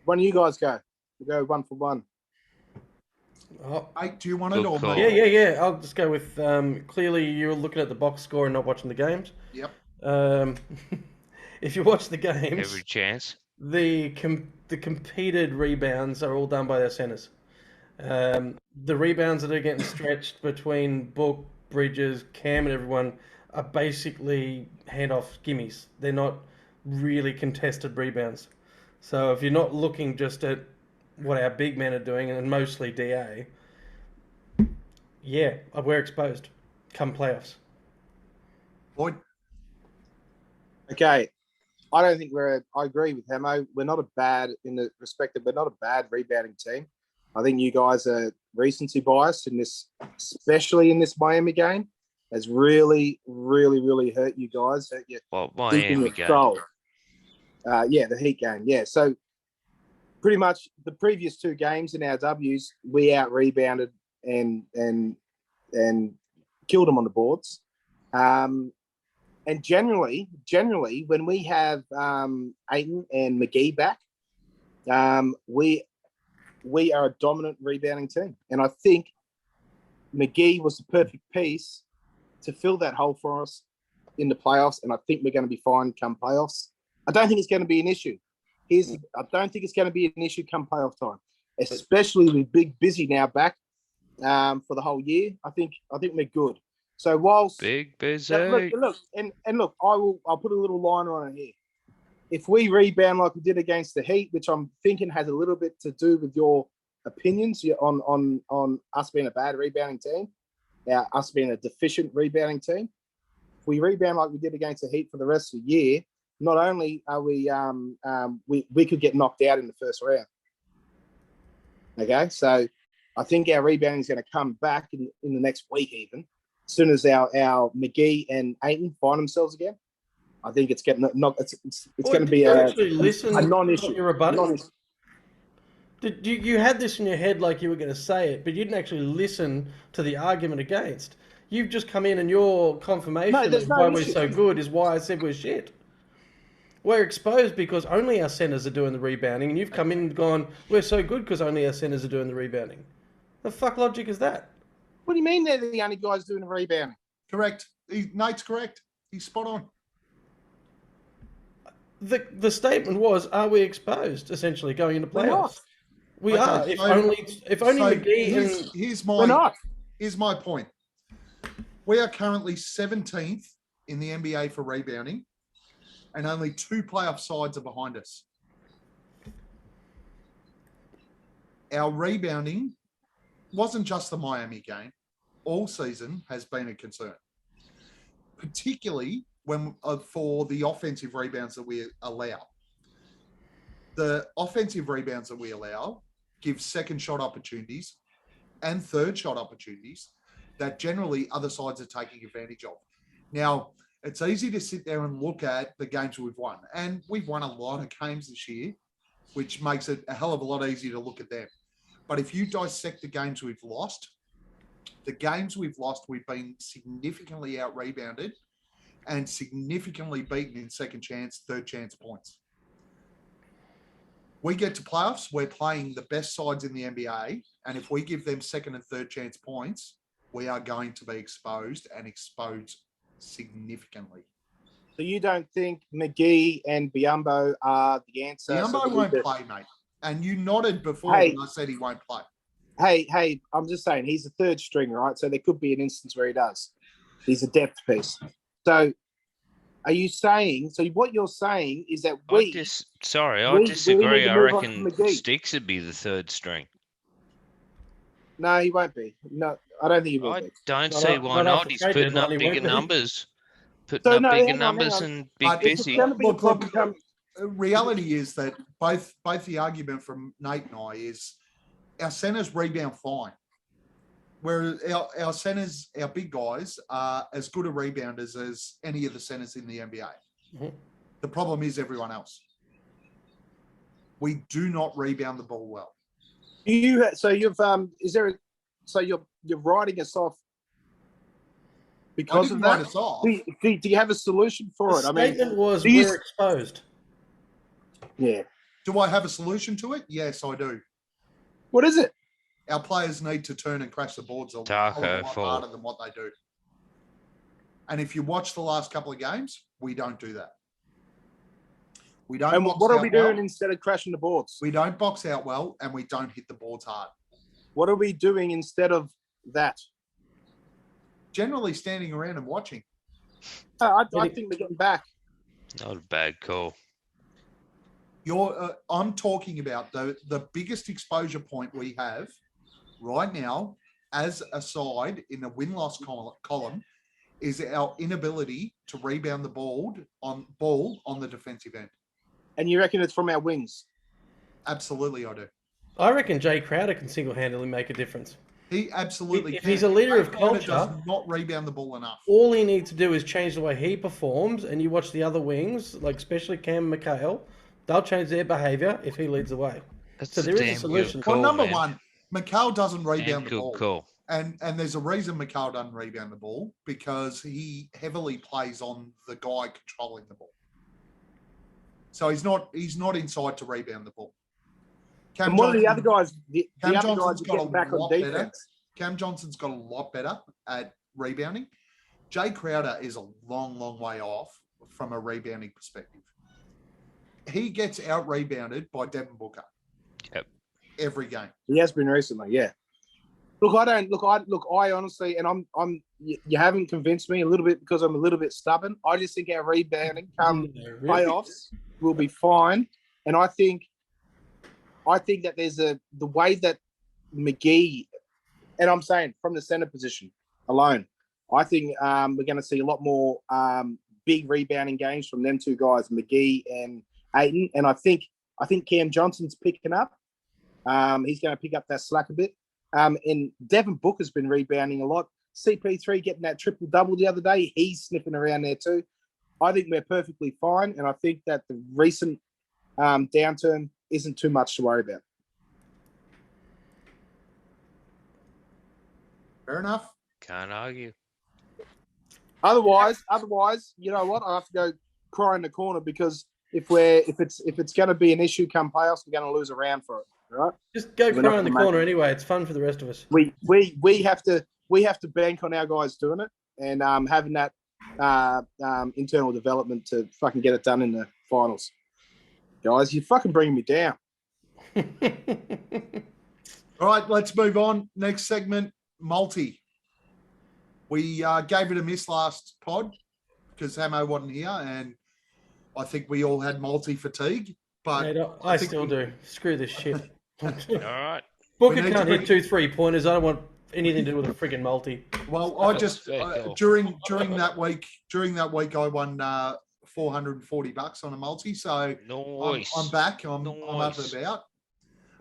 When you guys go? We'll go 1 for 1. Oh, Hey, do you want it Good or call. me? yeah. I'll just go with clearly you're looking at the box score and not watching the games. Yep. If you watch the games, Every chance. the competed rebounds are all done by their centers. The rebounds that are getting stretched between Book, Bridges, Cam, and everyone are basically handoff gimmies. They're not really contested rebounds. So if you're not looking just at what our big men are doing, and mostly DA, yeah, we're exposed come playoffs. Boyd. Okay. I don't think I agree with Hammo. We're not a bad, in the respect that we're not a bad rebounding team. I think you guys are recency biased in this, especially in this Miami game, has really, really, really hurt you guys. Hurt you Well, deep in Miami your game. soul. The Heat game. Yeah. So pretty much the previous 2 games in our W's, we out rebounded and killed them on the boards. And generally, when we have Aiton and McGee back, we are a dominant rebounding team. And I think McGee was the perfect piece to fill that hole for us in the playoffs. And I think we're going to be fine come playoffs. I don't think it's going to be an issue. I don't think it's going to be an issue come playoff time, especially with Big Busy now back for the whole year. I think we're good. So whilst Big busy. look, I'll put a little line on it here. If we rebound like we did against the Heat, which I'm thinking has a little bit to do with your opinions on us being a bad rebounding team, us being a deficient rebounding team, if we rebound like we did against the Heat for the rest of the year, not only are we could get knocked out in the first round. Okay, so I think our rebounding is going to come back in the next week even. As soon as our McGee and Aiton find themselves again, I think it's getting it's going to be a non-issue. You're rebutting. You had this in your head like you were going to say it, but you didn't actually listen to the argument against. You've just come in and your confirmation of why we're so good is why I said we're shit. We're exposed because only our centers are doing the rebounding, and you've come in and gone, we're so good because only our centers are doing the rebounding. The fuck logic is that? What do you mean they're the only guys doing the rebounding? Correct. Nate's correct. He's spot on. The statement was, are we exposed, essentially, going into We're not. playoffs? We are. Okay, If only McGee and... We're not. Here's my point. We are currently 17th in the NBA for rebounding, and only 2 playoff sides are behind us. Our rebounding wasn't just the Miami game. All season has been a concern, particularly when for the offensive rebounds that we allow. The offensive rebounds that we allow give second shot opportunities and third shot opportunities that generally other sides are taking advantage of. Now, it's easy to sit there and look at the games we've won, and we've won a lot of games this year, which makes it a hell of a lot easier to look at them. But if you dissect the games we've lost, we've been significantly out-rebounded and significantly beaten in second chance, third chance points. We get to playoffs, we're playing the best sides in the NBA, and if we give them second and third chance points, we are going to be exposed and exposed significantly. So you don't think McGee and Biombo are the answer? Biombo won't play, mate. And you nodded before when I said he won't play. Hey, I'm just saying he's a third string, right? So there could be an instance where he does. He's a depth piece. So, are you saying? So, what you're saying is that I we need disagree. to I move on to reckon McGee. Sticks would be the third string. No, he won't be. No, I don't think he will I be. don't Not see a- why not after not. He's trade putting deadline, up he won't bigger be. numbers. So, Putting no, up bigger hang on. numbers and big But It's busy. going to be Look, a problem. Come, reality is that both the argument from Nate and I is our centers rebound fine. Whereas our centers, our big guys, are as good a rebounders as any of the centers in the NBA. Mhm. The problem is everyone else. We do not rebound the ball well. you've is there? So you're writing us off I because didn't of write that. us off. Do you have a solution for The it? I mean, statement was do you- we're exposed. yeah. Do I have a solution to it? Yes, I do. What is it? Our players need to turn and crash the boards a Taco lot full. harder than what they do. And if you watch the last couple of games, we don't do that. We don't. And box what are out we well. doing instead of crashing the boards? We don't box out well, and we don't hit the boards hard. What are we doing instead of that? Generally, standing around and watching. I think we're getting back. Not a bad call. I'm talking about the biggest exposure point we have right now as a side in the win-loss column is our inability to rebound the ball on the defensive end. And you reckon it's from our wings? Absolutely, I do. I reckon Jay Crowder can single-handedly make a difference. He absolutely If can. he's a leader of Jay Crowder culture- does not rebound the ball enough. All he needs to do is change the way he performs, and you watch the other wings, like especially Cam and McHale, they'll change their behaviour if he leads the way. That's So there is a damn solution. good Well, call, number man. one, McHale doesn't Damn rebound the good ball. call. And there's a reason McHale doesn't rebound the ball, because he heavily plays on the guy controlling the ball. So he's not inside to rebound the ball. Cam And what are the Johnson- other guys? The Cam other Johnson's guys are got a getting back on lot better. defense. Cam Johnson's got a lot better at rebounding. Jay Crowder is a long, long way off from a rebounding perspective. He gets out rebounded by Devin Booker. Yep. Every game. He has been recently, yeah. I honestly, and you haven't convinced me a little bit because I'm a little bit stubborn. I just think our rebounding come playoffs will be fine, and I think that there's the way that McGee, and I'm saying from the center position alone, I think we're going to see a lot more big rebounding games from them two guys, McGee and Ayton, and I think Cam Johnson's picking up. He's going to pick up that slack a bit. And Devin Booker's been rebounding a lot. CP3 getting that triple-double the other day. He's sniffing around there too. I think we're perfectly fine, and I think that the recent downturn isn't too much to worry about. Fair enough. Can't argue. Otherwise, you know what? I have to go cry in the corner because if it's going to be an issue come playoffs, we're going to lose a round for it. Right? Just go We're not cry in the gonna make corner it. anyway. It's fun for the rest of us. We have to bank on our guys doing it and having that internal development to fucking get it done in the finals. Guys, you're fucking bringing me down. All right, let's move on. Next segment, multi. We gave it a miss last pod because Hammo wasn't here, and I think we all had multi fatigue. But Mate, I think still we- do. Screw this shit. All right. Booker We need can't to hit 2 3-pointers. I don't want anything to do with a friggin' multi. Well, I just Fair call. during that week I won $440 on a multi. So Nice. I'm back. I'm up Nice. and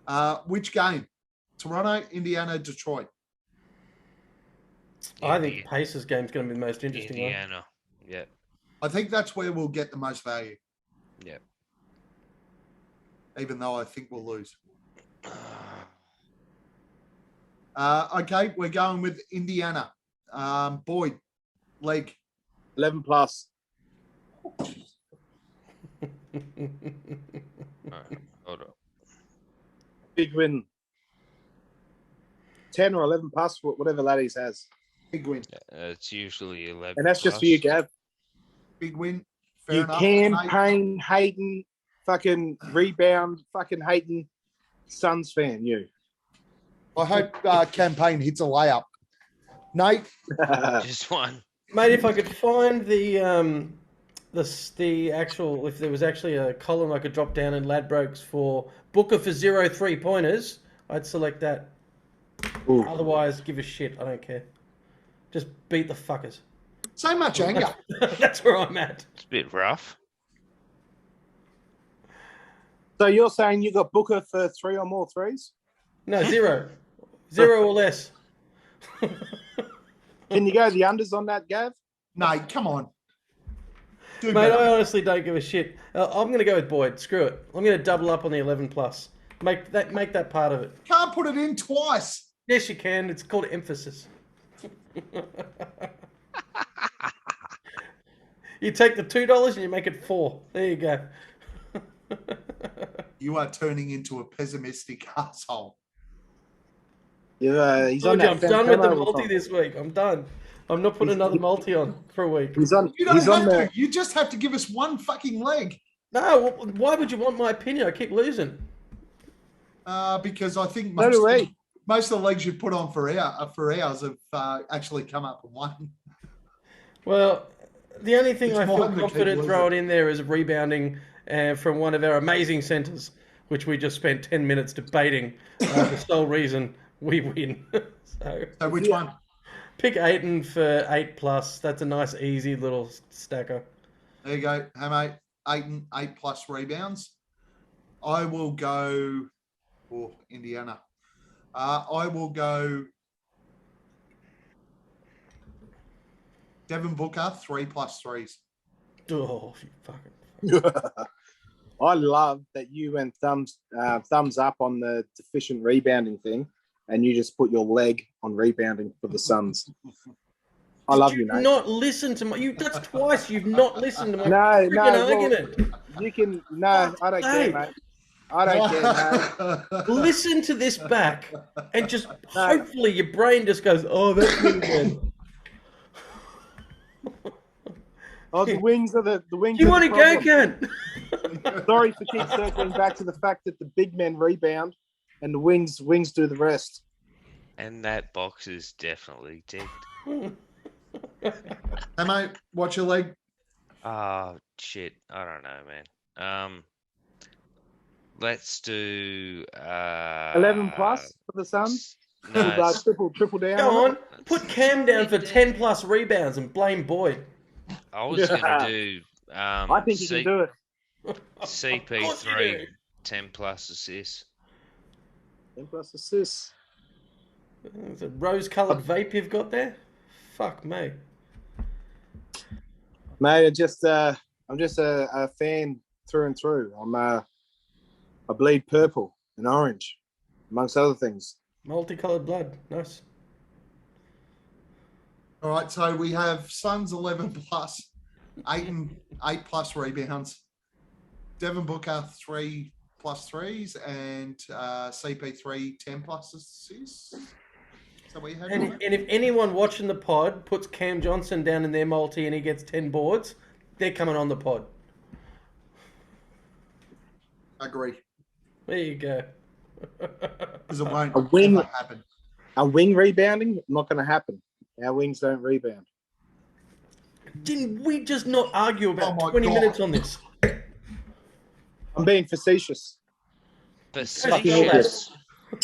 about. Which game? Toronto, Indiana, Detroit. I think the Pacers game's going to be the most interesting one. Indiana. Yeah. I think that's where we'll get the most value. Yeah. Even though I think we'll lose. Okay, we're going with Indiana. Boyd, leg. 11 plus. All right. Hold on. Big win. 10 or 11 plus, whatever Laddies has. Big win. It's usually 11. And that's just for you, Gav. Big win. Fair You enough. campaign hating, fucking rebound, fucking hating Suns fan, you. I hope campaign hits a layup. Nate, Just one. Mate, if I could find the actual, if there was actually a column I could drop down in Ladbrokes for Booker for 0 3-pointers, I'd select that. Ooh. Otherwise, give a shit. I don't care. Just beat the fuckers. So much anger. That's where I'm at. It's a bit rough. So you're saying you got Booker for 3 or more threes? No, 0. 0 or less. Can you go the unders on that, Gav? No, come on. Do Mate, better. I honestly don't give a shit. I'm going to go with Boyd. Screw it. I'm going to double up on the 11 plus. Make that part of it. Can't put it in twice. Yes, you can. It's called emphasis. You take the $2 and you make it 4. There you go. You are turning into a pessimistic asshole. Yeah, he's Told on you, that. I'm done with the Fantano multi song. this week. I'm done. I'm not putting another multi on for a week. He's on. You don't He's on have the. to. You just have to give us one fucking leg. No, why would you want my opinion? I keep losing. Because I think So do we. most of the legs you've put on for ours have actually come up and won. Well, the only thing It's I feel mine that keep confident losing. throwing in there is rebounding from one of our amazing centres, which we just spent 10 minutes debating the sole reason we win. So So which one? pick Aiton for 8 plus. That's a nice, easy little stacker. There you go, Hammo. 8 plus rebounds. I will go. Oh, Indiana. I will go. Devin Booker 3 plus 3s. Oh, you fucking. I love that you went thumbs up on the deficient rebounding thing, and you just put your leg on rebounding for the Suns. I love you, mate. Not listen to my. That's twice you've not listened to my No, freaking well, argument. You can no, I don't care, mate. I don't care, mate. Listen to this back, and just hopefully your brain just goes, "Oh, that's me again." Oh, the wings are the wings. You are want the to go, problem. cunt? Sorry for keep circling back to the fact that the big men rebound and the wings do the rest. And that box is definitely ticked. Hammo, watch your leg. Oh, shit. I don't know, man. Let's do 11 plus for the Suns. No, Triple down. Go on on, put Cam down for 10 plus rebounds and blame Boyd. I was gonna do I think you can do it. Of course you CP3 do. 10 plus assists. 10 plus assists. Is it rose-coloured vape you've got there? Fuck me. Mate, I'm just a fan through and through. I bleed purple and orange, amongst other things. Multicoloured blood. Nice. All right, so we have Suns 11 plus, 8 plus rebounds, Devin Booker 3 plus 3s, and CP3 10 plus assists. Is that what you had? And if anyone watching the pod puts Cam Johnson down in their multi and he gets 10 boards, they're coming on the pod. Agree. There you go. Because it won't A wing- ever happen. A wing rebounding, not going to happen. Our wings don't rebound. Didn't we just not argue about Oh my 20 God. minutes on this? I'm being facetious. Facetious.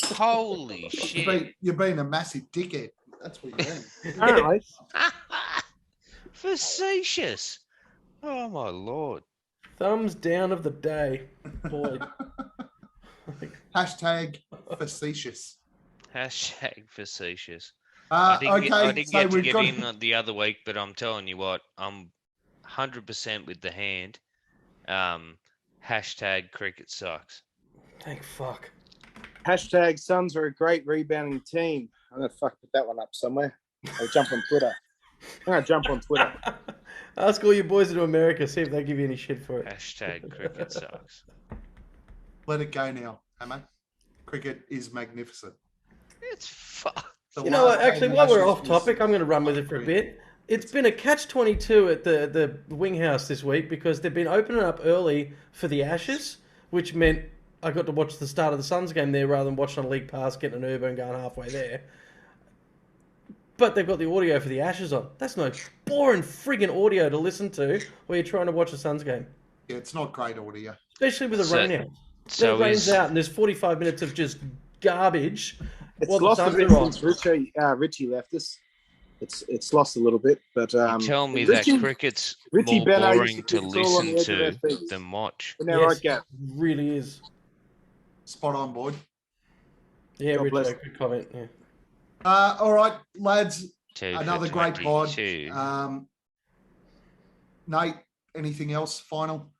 Holy shit. You're being a massive dickhead. That's what you're doing. Apparently. Facetious. Oh my lord. Thumbs down of the day. Boyd. Hashtag facetious. Hashtag facetious. I didn't get to get in the other week, but I'm telling you what, I'm 100% with the hand. Hashtag cricket sucks. Thank fuck. Hashtag Suns are a great rebounding team. I'm going to put that one up somewhere. I'll jump on Twitter. Ask all your boys in America, see if they give you any shit for it. Hashtag cricket sucks. Let it go now, Hammo. Cricket is magnificent. It's fuck. The You know what? last Actually, game while we're Ashes off topic, I'm going to run with it for a bit. It's been a catch-22 at the Wing House this week because they've been opening up early for the Ashes, which meant I got to watch the start of the Suns game there rather than watching on League Pass, getting an Uber and going halfway there. but they've got the audio for the Ashes on. That's no boring friggin' audio to listen to while you're trying to watch a Suns game. Yeah, it's not great audio. Especially with the So- rain out. So it rains is out and there's 45 minutes of just garbage It's while the lost a Suns bit are on. since Richie left us. It's lost a little bit, but you tell me Richie, that cricket's Richie more Benno boring used to to crawl on the listen edge of to our feet. than watch. Isn't that Yes, right, Gav? it really is. Spot on, Boyd. Yeah, God bless. Richard, good comment. Yeah. All right, lads. 2 for Another great pod. 22. Nate, anything else final?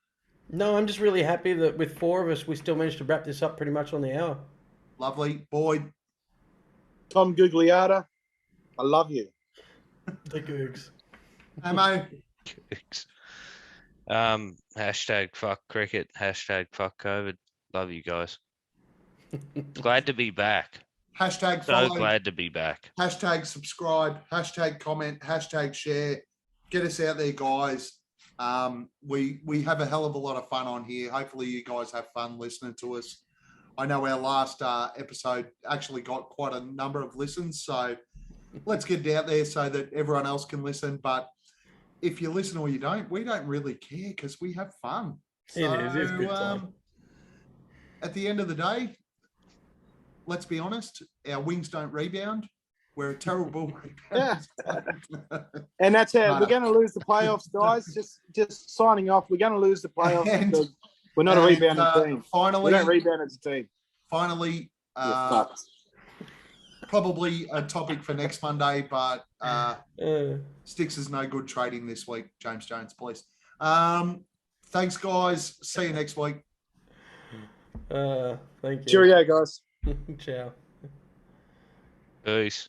No, I'm just really happy that with 4 of us, we still managed to wrap this up pretty much on the hour. Lovely. Boyd, Tom Gugliotta, I love you. The Googs. Hammo, Hashtag fuck cricket. Hashtag fuck COVID. Love you guys. Glad to be back. hashtag So follow, glad to be back. hashtag subscribe, hashtag comment, hashtag share. Get us out there, guys. We have a hell of a lot of fun on here. Hopefully you guys have fun listening to us. I know our last episode actually got quite a number of listens, so let's get it out there so that everyone else can listen. But if you listen or you don't, we don't really care because we have fun. So, It is. It's good time. at the end of the day, let's be honest, our wings don't rebound. We're a terrible rebound. And that's how No. we're going to lose the playoffs, guys. Just signing off. We're going to lose the playoffs And- because we're not a rebounding team. We Finally, don't rebound as a team. finally, You're fucked. probably a topic for next Monday, but Uh, Sticks is no good trading this week. James Jones, please. Thanks, guys. See you next week. thank you. Cheerio, guys. Ciao. Peace.